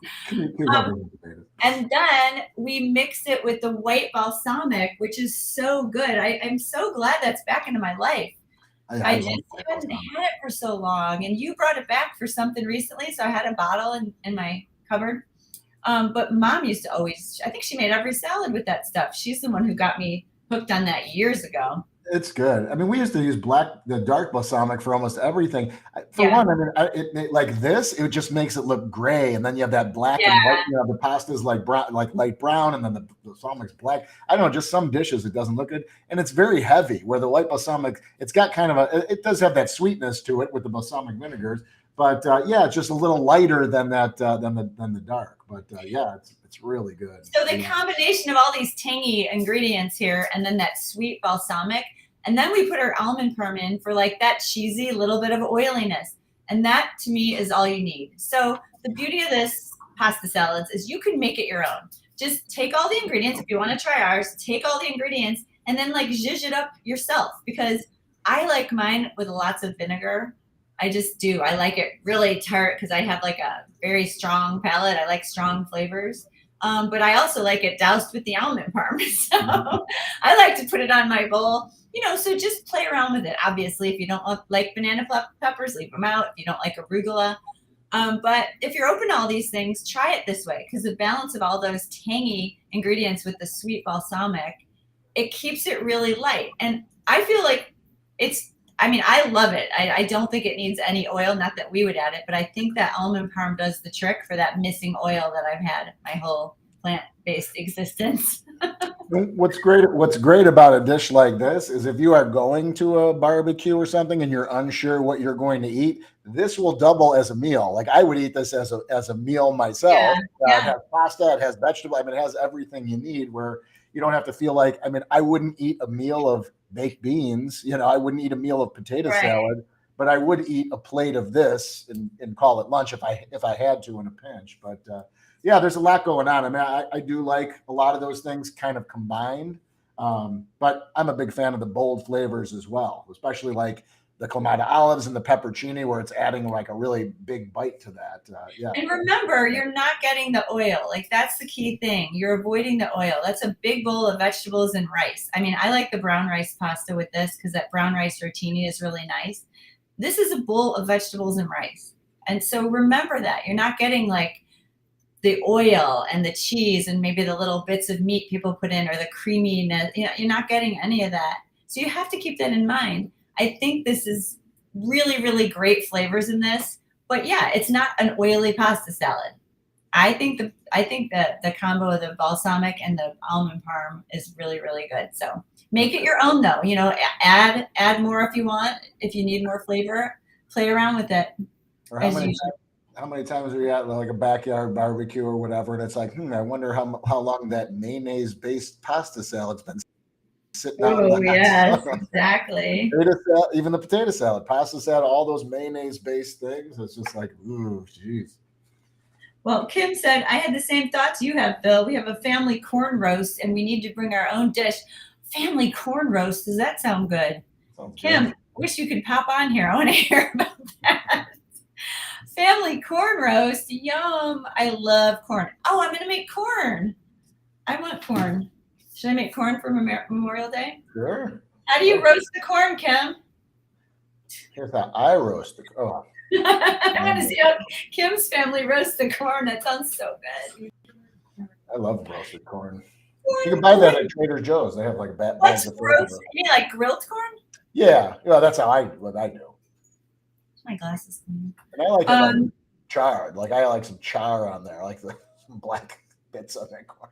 And then we mix it with the white balsamic, which is so good. I'm so glad that's back into my life. I just haven't had it for so long. And you brought it back for something recently, so I had a bottle in my cupboard. But Mom used to always, I think she made every salad with that stuff. She's the one who got me hooked on that years ago.
It's good. I mean, we used to use the dark balsamic for almost everything. For one, I mean, it like this, it just makes it look gray, and then you have that black and white. The pasta is like brown, like light brown, and then the balsamic's black. I don't know, just some dishes it doesn't look good, and it's very heavy. Where the white balsamic, it's got kind of it does have that sweetness to it with the balsamic vinegars, but it's just a little lighter than that than the dark. But it's really good.
So the combination of all these tangy ingredients here, and then that sweet balsamic, and then we put our almond parm in for like that cheesy little bit of oiliness. And that to me is all you need. So the beauty of this pasta salads is you can make it your own. Just take all the ingredients. If you want to try ours, take all the ingredients and then like zhuzh it up yourself, because I like mine with lots of vinegar. I just do. I like it really tart because I have like a very strong palate. I like strong flavors. But I also like it doused with the almond parm. So I like to put it on my bowl. So just play around with it. Obviously, if you don't like banana peppers, leave them out. If you don't like arugula. But if you're open to all these things, try it this way, because the balance of all those tangy ingredients with the sweet balsamic, it keeps it really light. And I feel like I love it. I don't think it needs any oil, not that we would add it, but I think that almond parm does the trick for that missing oil that I've had my whole plant-based existence.
What's great about a dish like this is if you are going to a barbecue or something and you're unsure what you're going to eat, this will double as a meal. Like, I would eat this as a meal myself. It has pasta, it has vegetable. I mean, it has everything you need, where you don't have to feel like, I mean, I wouldn't eat a meal of baked beans. I wouldn't eat a meal of potato salad, but I would eat a plate of this and call it lunch if I had to in a pinch. But there's a lot going on. I mean, I do like a lot of those things kind of combined, but I'm a big fan of the bold flavors as well, especially like the Kalamata olives and the peppercini, where it's adding like a really big bite to that.
And remember, you're not getting the oil. Like, that's the key thing. You're avoiding the oil. That's a big bowl of vegetables and rice. I mean, I like the brown rice pasta with this because that brown rice rotini is really nice. This is a bowl of vegetables and rice. And so remember that. You're not getting like the oil and the cheese and maybe the little bits of meat people put in, or the creaminess. You're not getting any of that. So you have to keep that in mind. I think this is really, really great flavors in this, but it's not an oily pasta salad. I think the combo of the balsamic and the almond parm is really, really good. So make it your own though. Add more if you want. If you need more flavor, play around with it.
Or how many times are you at like a backyard barbecue or whatever, and it's like, I wonder how long that mayonnaise-based pasta salad's been sitting out.
Oh, yes, exactly.
Even the potato salad, pasta salad, all those mayonnaise-based things. It's just like, ooh, geez.
Well, Kim said, I had the same thoughts you have, Phil. We have a family corn roast, and we need to bring our own dish. Family corn roast, does that sound good? Kim, wish you could pop on here. I want to hear about that. Family corn roast. Yum. I love corn. Oh, I'm going to make corn. I want corn. Should I make corn for Memorial Day?
Sure.
How do you roast the corn, Kim?
Here's how I roast the corn.
I want to see how Kim's family roasts the corn. That sounds so good.
I love roasted corn. You can buy that at Trader Joe's. They have like a bag
What's
of
roast? You mean like grilled corn?
Yeah, that's what I do.
My glasses.
And I like it like charred. Like I like some char on there. I like some black bits on that corn.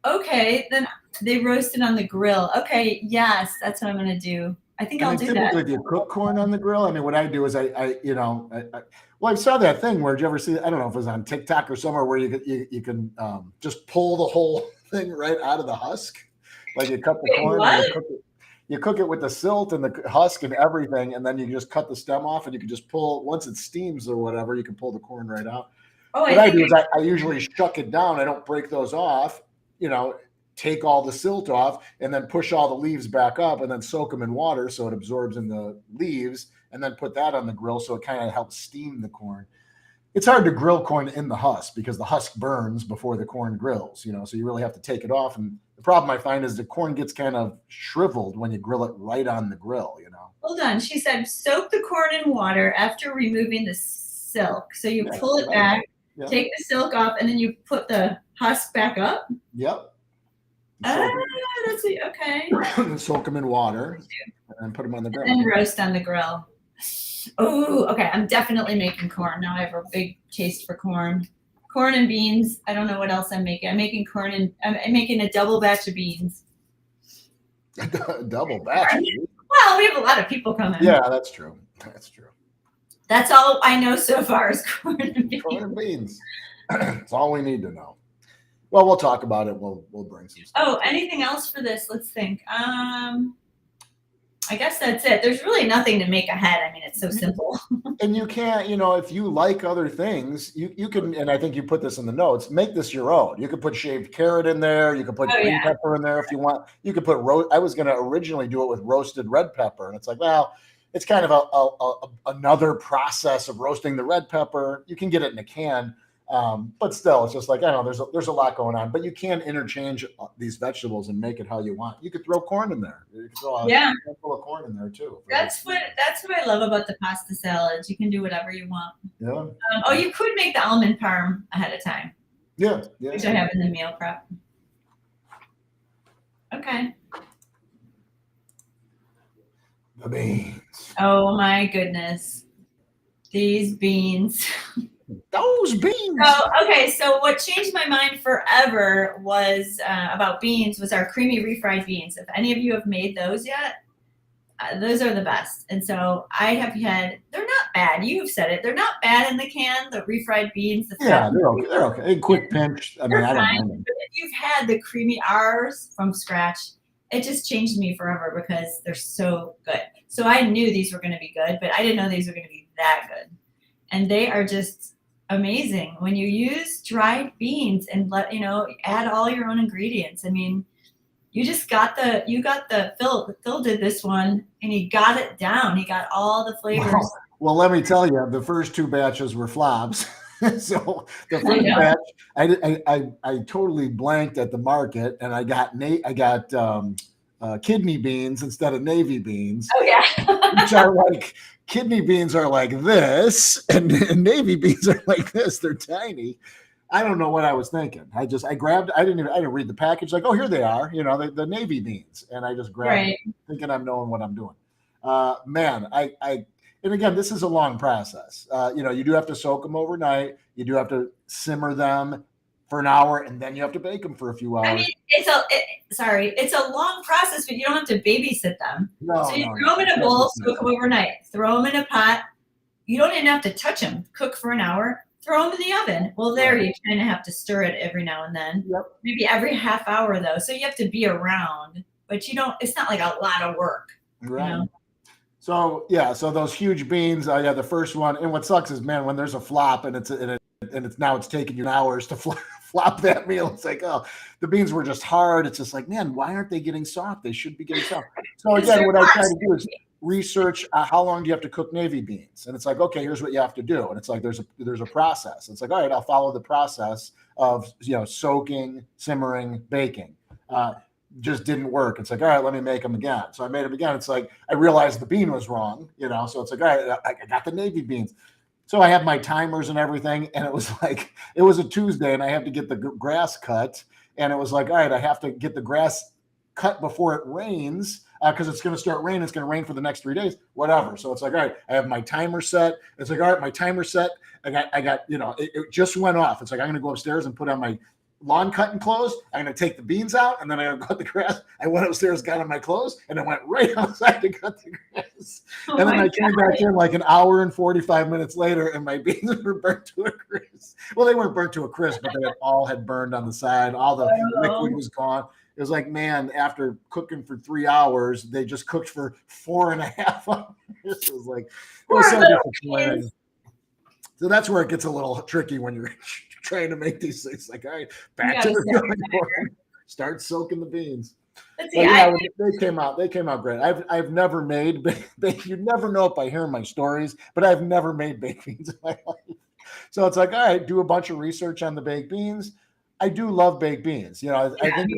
Okay, then they roast it on the grill. Okay, yes, that's what I'm gonna do. I think I'll do that.
Typically, do you cook corn on the grill? I mean, what I do is I saw that thing where, did you ever see? I don't know if it was on TikTok or somewhere where you can just pull the whole thing right out of the husk. Like you cut the corn, and you cook it with the silt and the husk and everything, and then you just cut the stem off, and you can just pull once it steams or whatever. You can pull the corn right out. Oh, what I do is I usually shuck it down. I don't break those off. Take all the silt off and then push all the leaves back up and then soak them in water so it absorbs in the leaves and then put that on the grill so it kind of helps steam the corn. It's hard to grill corn in the husk because the husk burns before the corn grills, so you really have to take it off. And the problem I find is the corn gets kind of shriveled when you grill it right on the grill,
Hold on. She said soak the corn in water after removing the silk. So you pull it back, take the silk off, and then you put the husk back up?
Yep.
That's it. Okay.
Soak them in water and then put them on the grill.
And roast on the grill. Oh, okay. I'm definitely making corn. Now I have a big taste for corn. Corn and beans. I don't know what else I'm making. I'm making corn and I'm making a double batch of beans.
Double batch?
Well, we have a lot of people coming.
Yeah, that's true.
That's all I know so far is corn and beans.
Corn and beans. That's all we need to know. Well, we'll talk about it. We'll bring some stuff.
Oh, anything else for this? Let's think. I guess that's it. There's really nothing to make ahead. I mean, it's so simple.
And you can't, if you like other things, you can, and I think you put this in the notes, make this your own. You could put shaved carrot in there. You could put green pepper in there if you want. You could put I was going to originally do it with roasted red pepper. And it's like, well, it's kind of another process of roasting the red pepper. You can get it in a can. But still, it's just like, I don't know, there's a lot going on, but you can interchange these vegetables and make it how you want. You could throw corn in there. You could throw a handful of corn in there too.
That's what I love about the pasta salads. You can do whatever you want.
Yeah.
You could make the almond parm ahead of time.
Yeah.
Which I have in the meal prep. Okay.
The beans.
Oh my goodness. These beans.
Those beans.
So what changed my mind forever was about beans was our creamy refried beans. If any of you have made those yet, those are the best. And so I have they're not bad. You've said it. They're not bad in the can, the refried beans.
They're okay. They're okay. A quick pinch. I don't know.
But if you've had the creamy R's from scratch, it just changed me forever because they're so good. So I knew these were going to be good, but I didn't know these were going to be that good. And they are just amazing when you use dried beans and add all your own ingredients. I mean, you got the Phil did this one and he got it down. He got all the flavors.
Well, let me tell you, the first two batches were flops. So the first batch, I totally blanked at the market and I got kidney beans instead of navy beans.
Oh yeah.
Which are like, kidney beans are like this and navy beans are like this. They're tiny. I don't know what I was thinking. I didn't read the package. Like, oh, here they are, the navy beans. And I just grabbed it thinking I'm knowing what I'm doing. And again, this is a long process. You do have to soak them overnight. You do have to simmer them for an hour, and then you have to bake them for a few hours.
I mean, it's a long process, but you don't have to babysit them. So you throw them in a bowl, soak them overnight. Throw them in a pot. You don't even have to touch them. Cook for an hour. Throw them in the oven. Well, you kind of have to stir it every now and then.
Yep.
Maybe every half hour though. So you have to be around, but it's not like a lot of work.
Right. So those huge beans. The first one. And what sucks is, man, when there's a flop and it's taking you hours to flop that meal. It's like, oh, the beans were just hard. It's just like, man, why aren't they getting soft? They should be getting soft. So again, what I try to do is research how long do you have to cook navy beans, and it's like, okay, here's what you have to do, and it's like there's a process. It's like, all right, I'll follow the process of soaking, simmering, baking. Just didn't work. It's like, all right, let me make them again. So I made them again. It's like I realized the bean was wrong, so it's like, all right, I got the navy beans. So I have my timers and everything, and it was a Tuesday, and I have to get the grass cut, and it was like, all right, I have to get the grass cut before it rains, because it's going to start raining. It's going to rain for the next 3 days, whatever. So it's like, all right, I have my timer set. It's like, all right, my timer set. I got, it just went off. It's like, I'm going to go upstairs and put on my lawn cutting clothes. I'm going to take the beans out, and then I'm going to cut the grass. I went upstairs, got on my clothes, and I went right outside to cut the grass. And then I came back in like an hour and 45 minutes later, and my beans were burnt to a crisp. Well, they weren't burnt to a crisp, but they all had burned on the side. All the liquid was gone. It was like, man, after cooking for 3 hours, they just cooked for 4.5 hours. It was like, it was so disappointing. So that's where it gets a little tricky when you're trying to make these things. Like, all right, back to the drawing board. Start soaking the beans. They came out great. I've never made you never know it by hearing my stories, but I've never made baked beans in my life. So it's like, all right, do a bunch of research on the baked beans. I do love baked beans. I think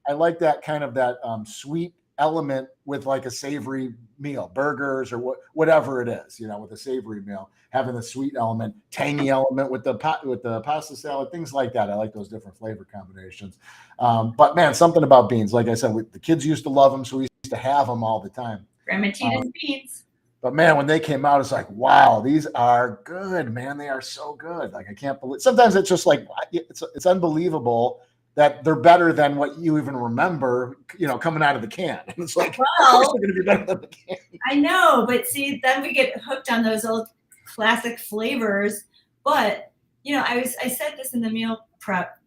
I like that kind of that sweet element with like a savory meal, burgers or whatever it is, with a savory meal, having the sweet element, tangy element with the pasta salad, things like that. I like those different flavor combinations. But man, something about beans, like I said, the kids used to love them, so we used to have them all the time.
Grandma Tina's beans.
But man, when they came out, it's like, wow, these are good, man. They are so good. Like, I can't believe. Sometimes it's just like it's unbelievable that they're better than what you even remember, coming out of the can. And it's like, of course they're going to be better than the can.
I know, but see, then we get hooked on those old classic flavors. But I said this in the meal prep,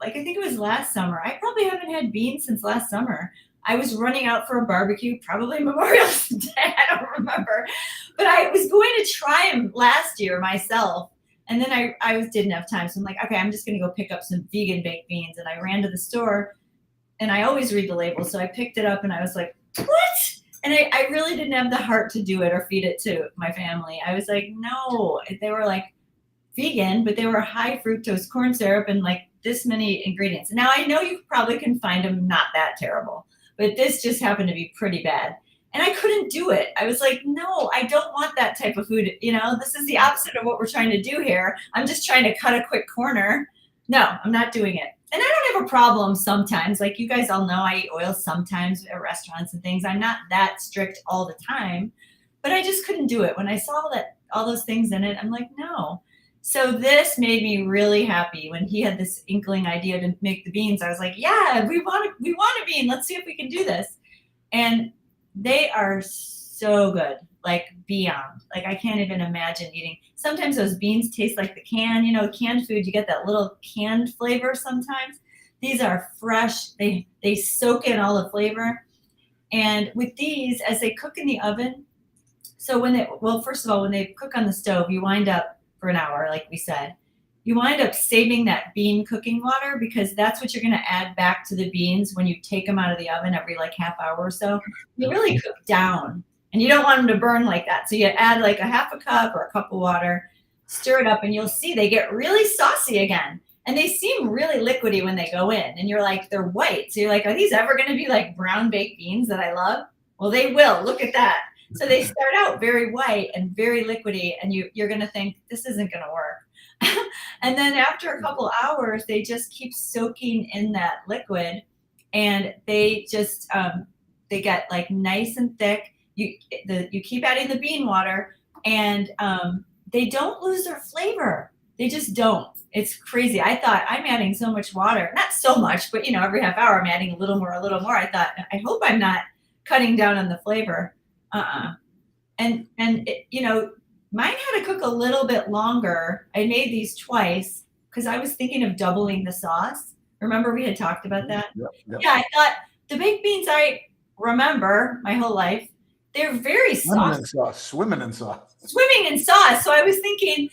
like I think it was last summer. I probably haven't had beans since last summer. I was running out for a barbecue, probably Memorial Day. I don't remember, but I was going to try them last year myself. And then I didn't have time. So I'm like, okay, I'm just going to go pick up some vegan baked beans. And I ran to the store, and I always read the label. So I picked it up, and I was like, what? And I really didn't have the heart to do it or feed it to my family. I was like, no. They were like vegan, but they were high fructose corn syrup and like this many ingredients. Now I know you probably can find them not that terrible, but this just happened to be pretty bad. And I couldn't do it. I was like, no, I don't want that type of food. This is the opposite of what we're trying to do here. I'm just trying to cut a quick corner. No, I'm not doing it. And I don't have a problem sometimes. Like you guys all know, I eat oil sometimes at restaurants and things. I'm not that strict all the time, but I just couldn't do it. When I saw that all those things in it, I'm like, no. So this made me really happy when he had this inkling idea to make the beans. I was like, yeah, we want a bean. Let's see if we can do this. And they are so good, like beyond. Like I can't even imagine eating. Sometimes those beans taste like the can. Canned food, you get that little canned flavor sometimes. These are fresh. They soak in all the flavor. And with these, as they cook in the oven, so first of all, when they cook on the stove, you wind up for an hour, like we said. You wind up saving that bean cooking water because that's what you're going to add back to the beans when you take them out of the oven every like half hour or so. You really cook down, and you don't want them to burn like that. So you add like a half a cup or a cup of water, stir it up, and you'll see they get really saucy again. And they seem really liquidy when they go in, and you're like, they're white. So you're like, are these ever going to be like brown baked beans that I love? Well, they will. Look at that. So they start out very white and very liquidy, and you're going to think this isn't going to work. And then after a couple hours, they just keep soaking in that liquid, and they just they get like nice and thick. You keep adding the bean water, and they don't lose their flavor. They just don't. It's crazy. I thought I'm adding so much water, not so much, but every half hour I'm adding a little more. I thought, I hope I'm not cutting down on the flavor. And it, mine had to cook a little bit longer. I made these twice because I was thinking of doubling the sauce. Remember we had talked about that? Yep. Yeah, I thought the baked beans I remember my whole life, they're very saucy.
Swimming in sauce.
So I was thinking,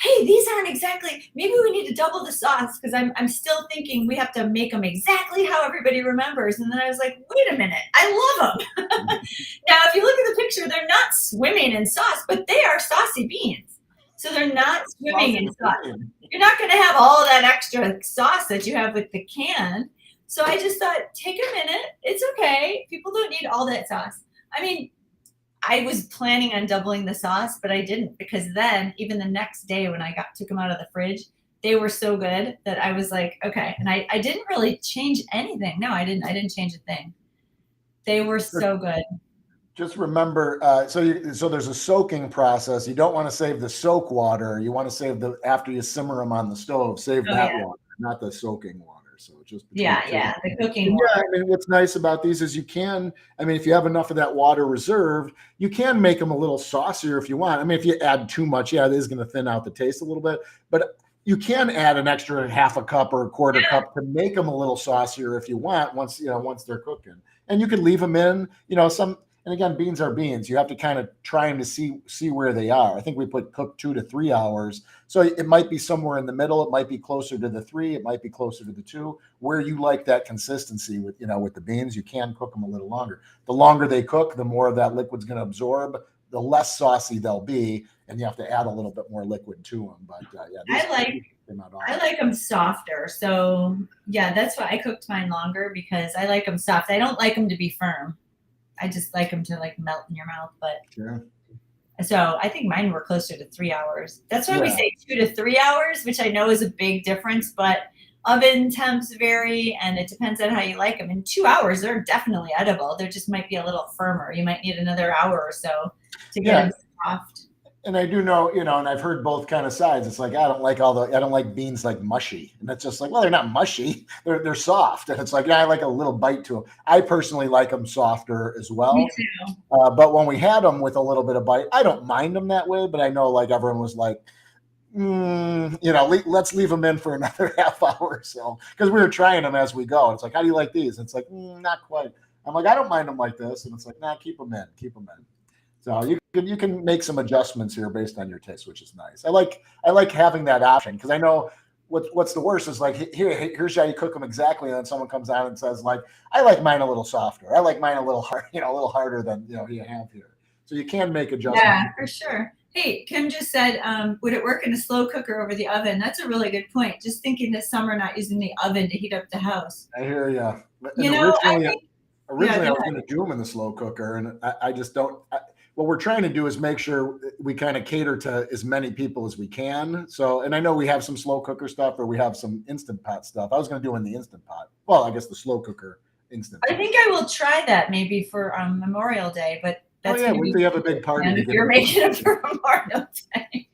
hey, these aren't exactly, maybe we need to double the sauce, because I'm still thinking we have to make them exactly how everybody remembers. And then I was like, wait a minute, I love them. Now, if you look at the picture, they're not swimming in sauce, but they are saucy beans. So they're not swimming in sauce. You're not going to have all that extra sauce that you have with the can. So I just thought, take a minute. It's okay. People don't need all that sauce. I mean, I was planning on doubling the sauce, but I didn't, because then even the next day when I took them out of the fridge, they were so good that I was like, okay. And I didn't really change anything. No, I didn't change a thing. They were so good.
Just remember, so there's a soaking process. You don't want to save the soak water. You want to save after you simmer them on the stove, save that water, not the soaking water. So just
the cooking water.
Yeah, I mean, what's nice about these is if you have enough of that water reserved, you can make them a little saucier if you want. I mean, if you add too much, it is going to thin out the taste a little bit, but you can add an extra half a cup or a quarter cup to make them a little saucier if you want, once they're cooking. And you can leave them in, and again, beans are beans. You have to kind of try them to see where they are. I think we put cook 2 to 3 hours. So it might be somewhere in the middle. It might be closer to the 3. It might be closer to the 2. Where you like that consistency with the beans, you can cook them a little longer. The longer they cook, the more of that liquid's going to absorb, the less saucy they'll be, and you have to add a little bit more liquid to them. But
I like them softer. So that's why I cooked mine longer, because I like them soft. I don't like them to be firm. I just like them to melt in your mouth. But
sure.
So I think mine were closer to 3 hours. That's why we say 2 to 3 hours, which I know is a big difference, but oven temps vary and it depends on how you like them. In 2 hours, they're definitely edible. They just might be a little firmer. You might need another hour or so to get them soft.
And I do know, and I've heard both kind of sides. It's like, I don't like beans mushy. And it's just like, well, they're not mushy. They're soft. And it's like, I like a little bite to them. I personally like them softer as well.
Me too.
But when we had them with a little bit of bite, I don't mind them that way. But I know everyone was like, let's leave them in for another half hour or so. Because we were trying them as we go. It's like, how do you like these? And it's like, not quite. I'm like, I don't mind them like this. And it's like, nah, keep them in. So you can make some adjustments here based on your taste, which is nice. I like having that option, because I know what's the worst is here's how you cook them exactly, and then someone comes out and says I like mine a little softer. I like mine a little hard, a little harder than you have here. So you can make adjustments.
Yeah, for sure. Hey, Kim just said, would it work in a slow cooker over the oven? That's a really good point. Just thinking this summer, not using the oven to heat up the house.
I hear you.
Originally,
I was going to do them in the slow cooker, and I just don't. What we're trying to do is make sure we kind of cater to as many people as we can. So, and I know we have some slow cooker stuff, or we have some Instant Pot stuff. I was going to do in the Instant Pot. Well, I guess the slow cooker Instant Pot.
I think I will try that maybe for Memorial Day, but that's
we have a big party.
If you're making it for Memorial Day.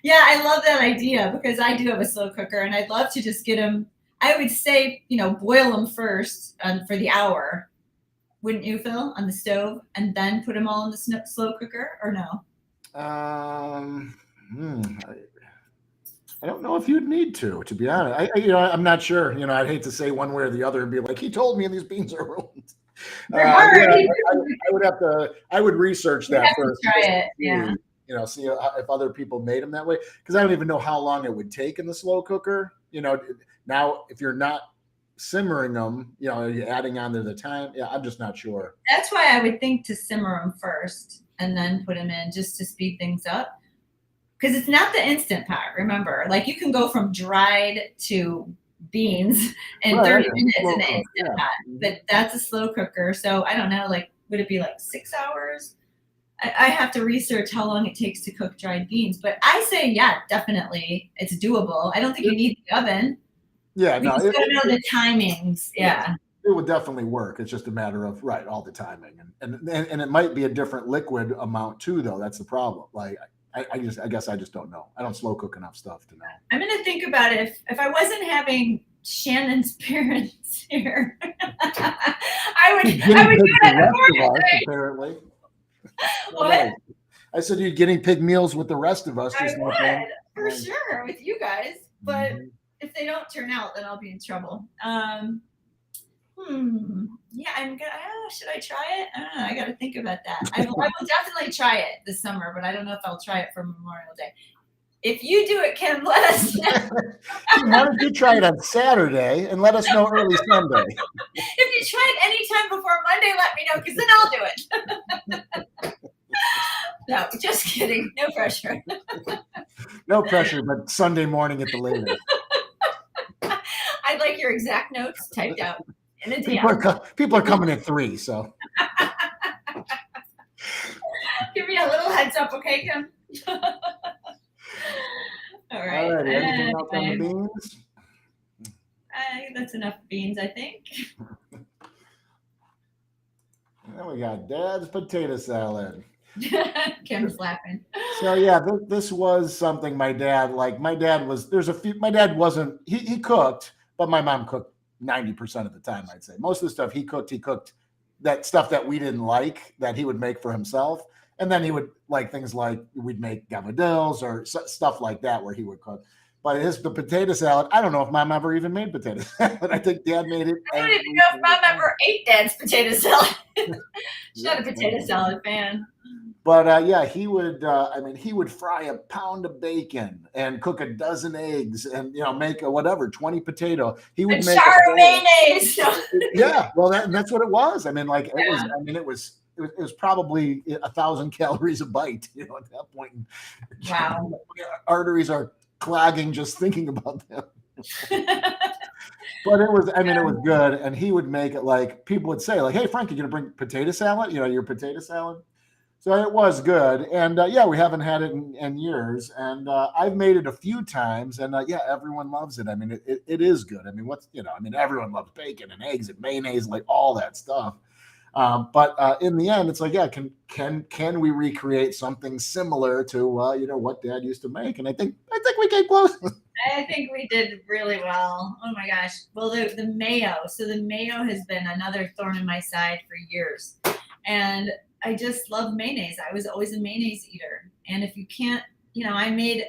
Yeah, I love that idea, because I do have a slow cooker, and I'd love to just get them. I would say, boil them first for the hour. Wouldn't you, Phil, on the stove, and then put them all in the slow cooker, or no?
I don't know if you'd need to be honest. I'm not sure. I'd hate to say one way or the other and be like, he told me these beans are ruined. I would research that first.
Try it. Yeah.
See if other people made them that way, because I don't even know how long it would take in the slow cooker. Now if you're not simmering them, you're adding on to the time. Yeah, I'm just not sure.
That's why I would think to simmer them first and then put them in, just to speed things up. Because it's not the Instant Pot, remember. You can go from dried to beans in 30 minutes in the Instant Pot. But that's a slow cooker. So I don't know, would it be 6 hours? I have to research how long it takes to cook dried beans. But I say, definitely, it's doable. I don't think you need the oven.
Yeah,
we just gotta know the timings. Yeah.
It would definitely work. It's just a matter of all the timing, and it might be a different liquid amount too, though. That's the problem. I guess I just don't know. I don't slow cook enough stuff to know. I'm
gonna think about it. If I wasn't having Shannon's parents here, I would do it
apparently.
What?
I said you're getting pig meals with the rest of us.
I would, for sure, with you guys, but. Mm-hmm. If they don't turn out, then I'll be in trouble. Yeah, I'm gonna. Should I try it? I don't know. I got to think about that. I will definitely try it this summer, but I don't know if I'll try it for Memorial Day. If you do it, Kim, let us know.
Why don't you try it on Saturday and let us know early Sunday?
If you try it anytime before Monday, let me know, because then I'll do it. No, just kidding. No pressure.
No pressure, but Sunday morning at the latest.
I'd like your exact notes typed out in a DM.
People are coming at 3, so.
Give me a little heads up, okay, Kim? All right.
All right. Anything else on the beans?
That's enough beans, I think.
Then we got Dad's potato salad.
Kim's laughing.
So yeah, this was something my dad was. My dad wasn't. He cooked, but my mom cooked 90% of the time. I'd say most of the stuff he cooked that stuff that we didn't like that he would make for himself, and then he would like things like we'd make gavadils or stuff like that where he would cook. But the potato salad, I don't know if Mom ever even made potato salad. I think Dad made it.
I don't even know if Mom ever ate Dad's potato salad. She's not a potato salad fan.
But yeah, he would. He would fry a pound of bacon and cook a dozen eggs, and make 20 potato. He would make
jar of mayonnaise.
Yeah, well, that's what it was. It was probably 1,000 calories a bite. At that point.
Wow.
Arteries are clogging just thinking about them. But it was good. And he would make it like people would say, like, "Hey, Frank, you gonna bring potato salad? Your potato salad." So it was good. And yeah, we haven't had it in years. And I've made it a few times. And yeah, everyone loves it. It is good. Everyone loves bacon and eggs and mayonnaise, like all that stuff. But in the end, it's like, yeah, can we recreate something similar to what Dad used to make? And I think we came close.
I think we did really well. Oh my gosh. Well, the mayo. So the mayo has been another thorn in my side for years, and I just love mayonnaise. I was always a mayonnaise eater, and if you can't, I made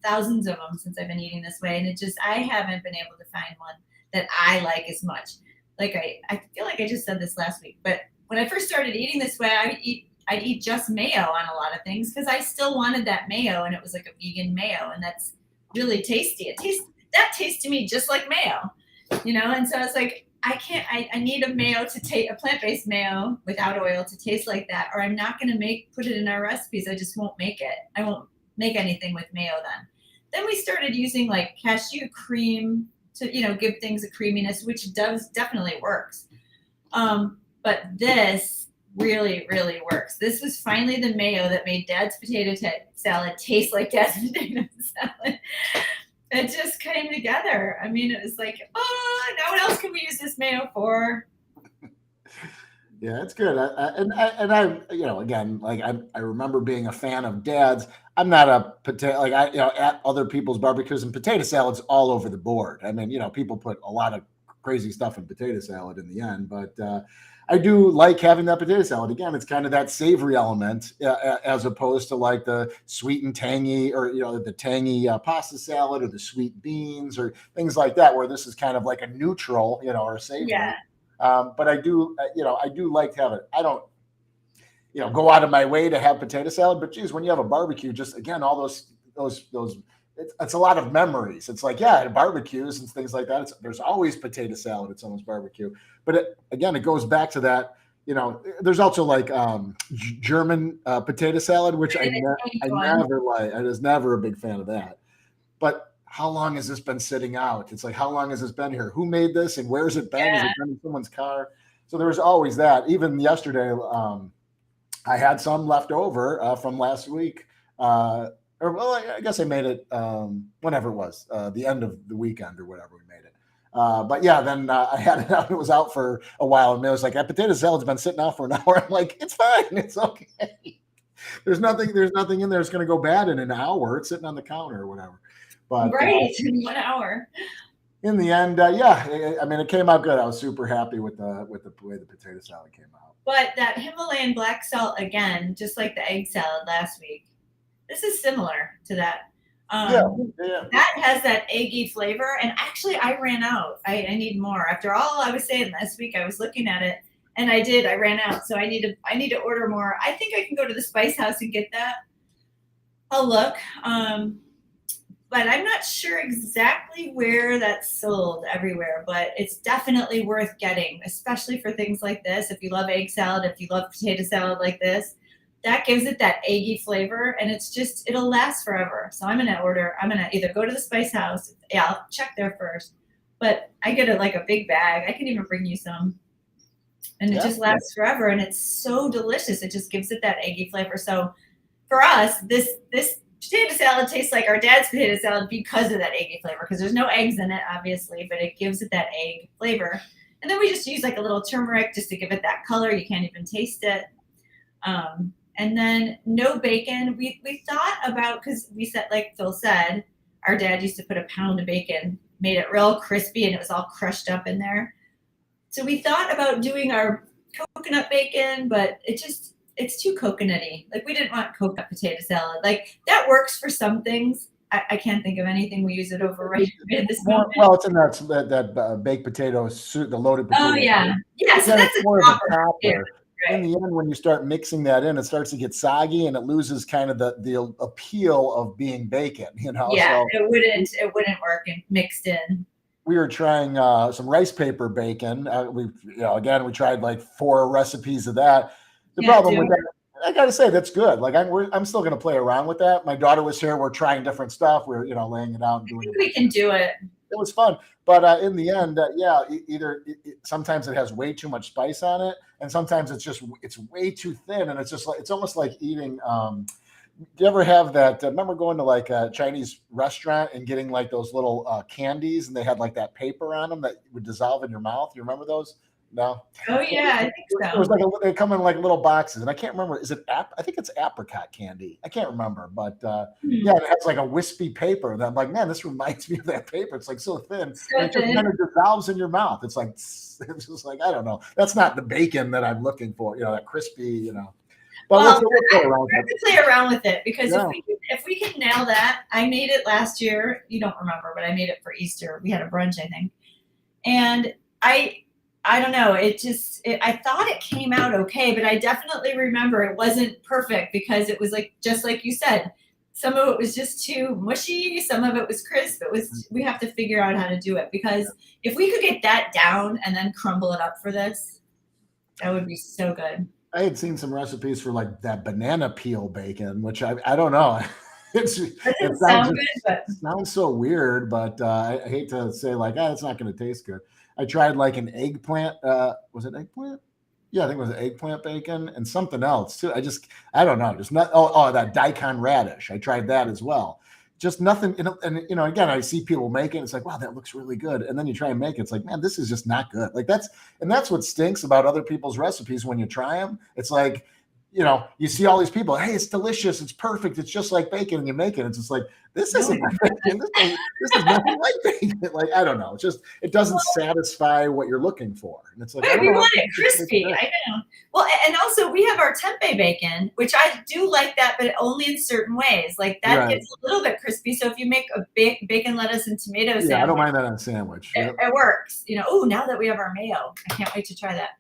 thousands of them since I've been eating this way, and I haven't been able to find one that I like as much. Like I feel like I just said this last week, but when I first started eating this way, I'd eat just mayo on a lot of things because I still wanted that mayo, and it was like a vegan mayo, and that's really tasty. That tastes to me just like mayo, And so it's like I need a mayo a plant-based mayo without oil to taste like that, or I'm not going to put it in our recipes. I just won't make it. I won't make anything with mayo then. Then we started using like cashew cream to give things a creaminess, which definitely works. But this really, really works. This was finally the mayo that made Dad's potato salad taste like Dad's potato salad. It just came together. It was like, now what else can we use this mayo for?
Yeah, it's good. I remember being a fan of Dad's. I'm not a potato at other people's barbecues, and potato salad's all over the board. People put a lot of crazy stuff in potato salad in the end, but I do like having that potato salad. Again, it's kind of that savory element as opposed to like the sweet and tangy, or the tangy pasta salad, or the sweet beans, or things like that, where this is kind of like a neutral, or a savory.
Yeah.
But I do like to have it. I don't, go out of my way to have potato salad, but geez, when you have a barbecue, just again, all those, it's a lot of memories. It's like, yeah, at barbecues and things like that, there's always potato salad at someone's barbecue. But it goes back to that, there's also like German potato salad, which I never like. I was never a big fan of that. But how long has this been sitting out? It's like, how long has this been here? Who made this and where's it been? Has it been in someone's car? So there was always that. Even yesterday, I had some left over from last week. I guess I made it whenever it was, the end of the weekend or whatever we made it. But yeah, then I had it out. It was out for a while, and it was like, that potato salad's been sitting out for an hour. I'm like, it's fine. It's okay. There's nothing in there that's going to go bad in an hour. It's sitting on the counter or whatever. But
right, in 1 hour.
In the end, it came out good. I was super happy with the way the potato salad came out.
But that Himalayan black salt, again, just like the egg salad last week, this is similar to that. That has that eggy flavor. And actually, I ran out. I need more. After all I was saying last week, I was looking at it, and I ran out. So I need to order more. I think I can go to the Spice House and get that. I'll look. but I'm not sure exactly where that's sold everywhere, but it's definitely worth getting, especially for things like this. If you love egg salad, if you love potato salad like this, that gives it that eggy flavor, and it'll last forever. So I'm gonna either go to the Spice House. Yeah, I'll check there first, but I get like a big bag. I can even bring you some, and it just lasts forever, and it's so delicious. It just gives it that eggy flavor. So for us, this potato salad tastes like our dad's potato salad because of that eggy flavor, because there's no eggs in it, obviously, but it gives it that egg flavor. And then we just use like a little turmeric just to give it that color. You can't even taste it. And then no bacon. We thought about, because we said, like Phil said, our dad used to put a pound of bacon, made it real crispy, and it was all crushed up in there. So we thought about doing our coconut bacon, but it's too coconutty. Like, we didn't want coconut potato salad. Like, that works for some things. I can't think of anything we use it over right at this moment.
Well, it's in that baked potato soup, the loaded potato.
Oh yeah, yeah. So that's a
more of a
topper.
topper.
Yeah, right.
In the end, when you start mixing that in, it starts to get soggy, and it loses kind of the appeal of being bacon. You know.
Yeah,
so
it wouldn't work and mixed in.
we were trying some rice paper bacon. We tried like 4 recipes of that. The problem with that, I got to say, that's good. Like, I'm still going to play around with that. My daughter was here. We're trying different stuff. We're laying it out and doing it.
We can do it.
It was fun, but in the end, sometimes it has way too much spice on it, and sometimes it's way too thin, and it's almost like eating. Do you ever have that? Remember going to like a Chinese restaurant and getting like those little candies, and they had like that paper on them that would dissolve in your mouth? You remember those? No.
Oh yeah, I think so.
It was like they come in like little boxes, and I can't remember. Is it I think it's apricot candy. I can't remember, but yeah, it has like a wispy paper. And I'm like, man, this reminds me of that paper. It's like so thin, and it just kind of dissolves in your mouth. It's just like, I don't know. That's not the bacon that I'm looking for. That crispy. But
we'll play around with it, because if we can nail that. I made it last year. You don't remember, but I made it for Easter. We had a brunch, I think, and I don't know. I thought it came out okay, but I definitely remember it wasn't perfect, because it was like, just like you said, some of it was just too mushy. Some of it was crisp. We have to figure out how to do it, because if we could get that down and then crumble it up for this, that would be so good.
I had seen some recipes for like that banana peel bacon, which I don't know. It sounds so weird, but I hate to say like, it's not going to taste good. I tried like an eggplant. Was it eggplant? Yeah, I think it was eggplant bacon and something else too. I don't know. Just not. Oh, that daikon radish. I tried that as well. Just nothing. And again, I see people make it. It's like, wow, that looks really good. And then you try and make it. It's like, man, this is just not good. Like that's what stinks about other people's recipes when you try them. It's like, you see all these people, hey, it's delicious, it's perfect, it's just like bacon, and you make it. It's just like, this isn't like bacon. This is nothing like bacon. Like, I don't know. It doesn't satisfy what you're looking for. And it's like,
we want it crispy. I know. Well, and also we have our tempeh bacon, which I do like that, but only in certain ways. Like that gets a little bit crispy. So if you make a bacon, lettuce, and tomato sandwich,
I don't mind that on a sandwich.
It works. Now that we have our mayo, I can't wait to try that.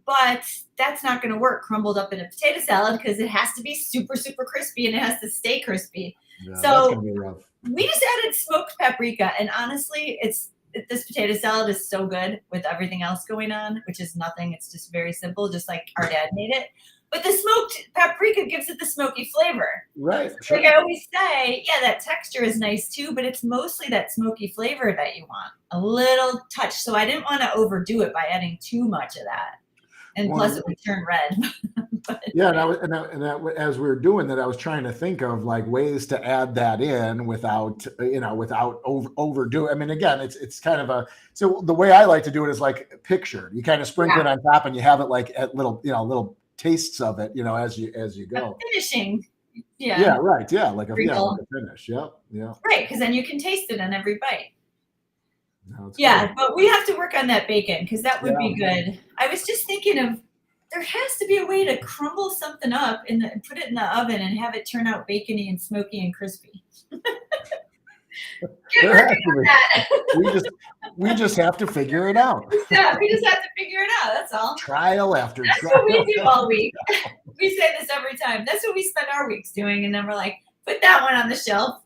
But that's not going to work crumbled up in a potato salad, because it has to be super, super crispy, and it has to stay crispy.
Yeah,
so
that's gonna be rough.
We just added smoked paprika, and honestly, this potato salad is so good with everything else going on, which is nothing. It's just very simple, just like our dad made it. But the smoked paprika gives it the smoky flavor.
Right.
Sure. Like I always say, that texture is nice too, but it's mostly that smoky flavor that you want. A little touch. So I didn't want to overdo it by adding too much of that. And plus it would turn red.
As we were doing that, I was trying to think of like ways to add that in without overdo. I mean, again, it's kind of so the way I like to do it is like pictured. You kind of sprinkle it on top, and you have it like at little tastes of it, as you go.
Finishing. Yeah.
Yeah. Right. Yeah. Like a finish. Yep. Yeah.
Right. Because then you can taste it on every bite.
No,
good. But we have to work on that bacon, because that would be good. I was just thinking of, there has to be a way to crumble something up and put it in the oven and have it turn out bacony and smoky and crispy.
We just have to figure it out.
Yeah, we just have to figure it out. That's all.
Trial after
trial. That's what we do all week. We say this every time. That's what we spend our weeks doing, and then we're like, put that one on the shelf.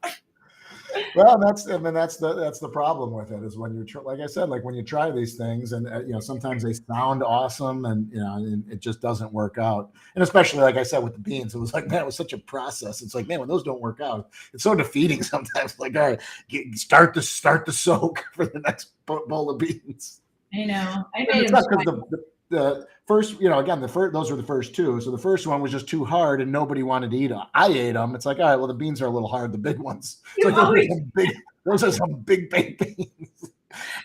Well, that's the problem with it is when you're like I said, like when you try these things and sometimes they sound awesome and and it just doesn't work out. And especially like I said with the beans, it was like, man, it was such a process. It's like, man, when those don't work out, it's so defeating sometimes. Like, all right, start the soak for the next bowl of beans.
I know. I
And
made
it's
him
not because the first, again, those were the first two. So the first one was just too hard and nobody wanted to eat them. I ate them. It's like, all right, well, the beans are a little hard, the big ones. It's like, those are some big baked beans.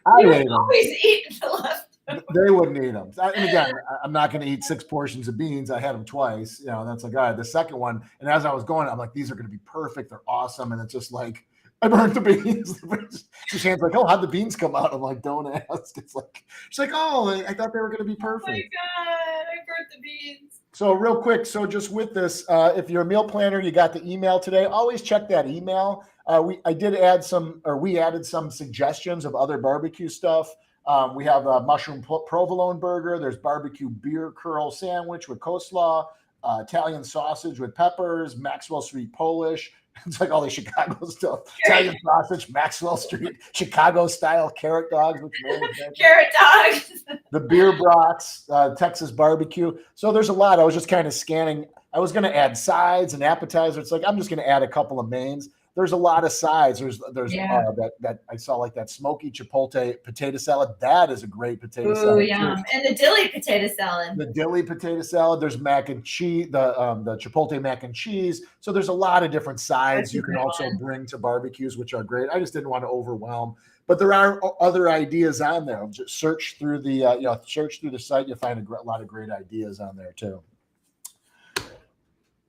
I ate them.
Always eat the leftovers.
They wouldn't eat them. And again, I'm not going to eat 6 portions of beans. I had them twice. That's like, all right, the second one. And as I was going, I'm like, these are going to be perfect. They're awesome. And it's just like, I burnt the beans. Shane's like, oh, how'd the beans come out? I'm like, don't ask. It's like, she's like, oh, I thought they were going to be perfect. Oh my
God, I burnt the beans.
So real quick, so just with this, if you're a meal planner, you got the email today, always check that email. We added some suggestions of other barbecue stuff. We have a mushroom provolone burger. There's barbecue beer curl sandwich with coleslaw, Italian sausage with peppers, Maxwell Street Polish. It's like all the Chicago stuff. Italian sausage, Maxwell Street, Chicago style carrot dogs.
Carrot dogs.
The beer brats, Texas barbecue. So there's a lot. I was just kind of scanning. I was going to add sides and appetizers. It's like I'm just going to add a couple of mains. There's a lot of sides. There's that I saw, like that smoky chipotle potato salad. That is a great potato salad.
Oh yeah, and the dilly potato salad.
The dilly potato salad. There's mac and cheese. The chipotle mac and cheese. So there's a lot of different sides you can also bring to barbecues, which are great. I just didn't want to overwhelm. But there are other ideas on there. Just search through the site. You'll find a lot of great ideas on there too.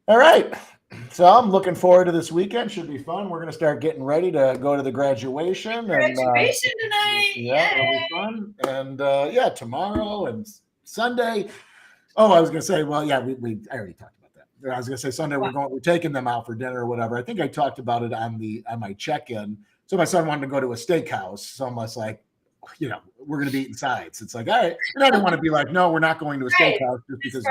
All right. So I'm looking forward to this weekend. Should be fun. We're going to start getting ready to go to the graduation.
Graduation tonight.
Yeah, it'll be fun. And tomorrow and Sunday. Oh, I was going to say, well, yeah, I already talked about that. I was going to say Sunday we're taking them out for dinner or whatever. I think I talked about it on my check-in. So my son wanted to go to a steakhouse. So I'm just like, we're going to be eating sides. It's like, all right. And I didn't want to be like, no, we're not going to a steakhouse just because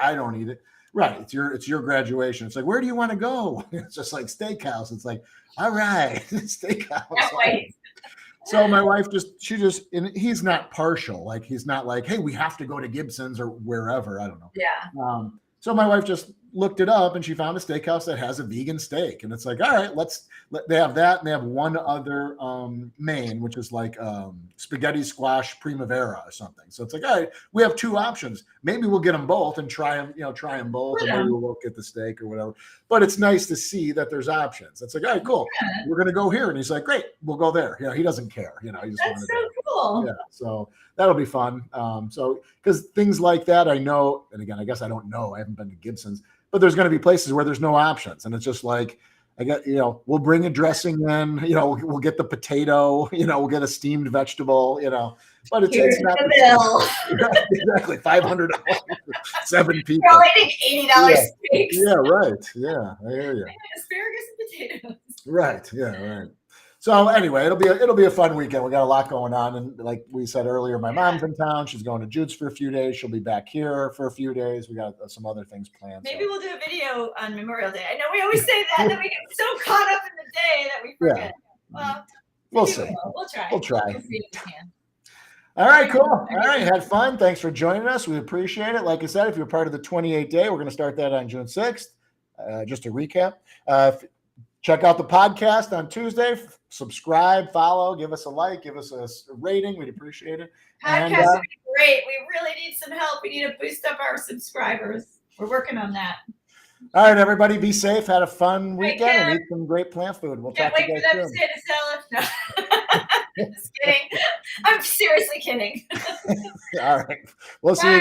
I don't eat it. Right. It's your graduation. It's like, where do you want to go? It's just like steakhouse. It's like, all right, steakhouse.
Wait.
So my wife and he's not partial. Like, he's not like, hey, we have to go to Gibson's or wherever. I don't know.
Yeah.
So my wife just looked it up and she found a steakhouse that has a vegan steak. And it's like, all right, they have that. And they have one other main, which is like spaghetti squash primavera or something. So it's like, all right, we have 2 options. Maybe we'll get them both and try them both. And maybe we'll get the steak or whatever. But it's nice to see that there's options. It's like, all right, cool. Yeah. We're going to go here. And he's like, great, we'll go there. He doesn't care. He just
That's so cool.
Yeah. So that'll be fun. So because things like that, I know, and again, I guess I don't know. I haven't been to Gibson's, but there's going to be places where there's no options. And it's just like, we'll bring a dressing in, we'll get the potato, we'll get a steamed vegetable, but it's not
the bill.
Exactly. $500 for 7 people.
You're only eating $80 steaks.
Yeah. Right. Yeah. I hear you.
Asparagus and potatoes.
Right. Yeah. Right. So anyway, it'll be a fun weekend. We got a lot going on, and like we said earlier, my mom's in town. She's going to Jude's for a few days. She'll be back here for a few days. We got some other things planned.
Maybe we'll do a video on Memorial Day. I know we always say that, and then we get so caught up in the day that we forget. Yeah. Well,
we'll see.
We'll try.
We'll try.
We'll see if we can.
All right, cool. All right, had fun. Thanks for joining us. We appreciate it. Like I said, if you're part of the 28 day, we're going to start that on June 6th. Just to recap. Check out the podcast on Tuesday. Subscribe, follow, give us a like, give us a rating. We'd appreciate it.
Podcast would be great. We really need some help. We need to boost up our subscribers. We're working on that.
All right, everybody, be safe. Had a fun weekend and eat some great plant food. We'll talk to you guys soon.
Can't wait for them to say the salad. No, just kidding. I'm seriously kidding.
All right, we'll see you.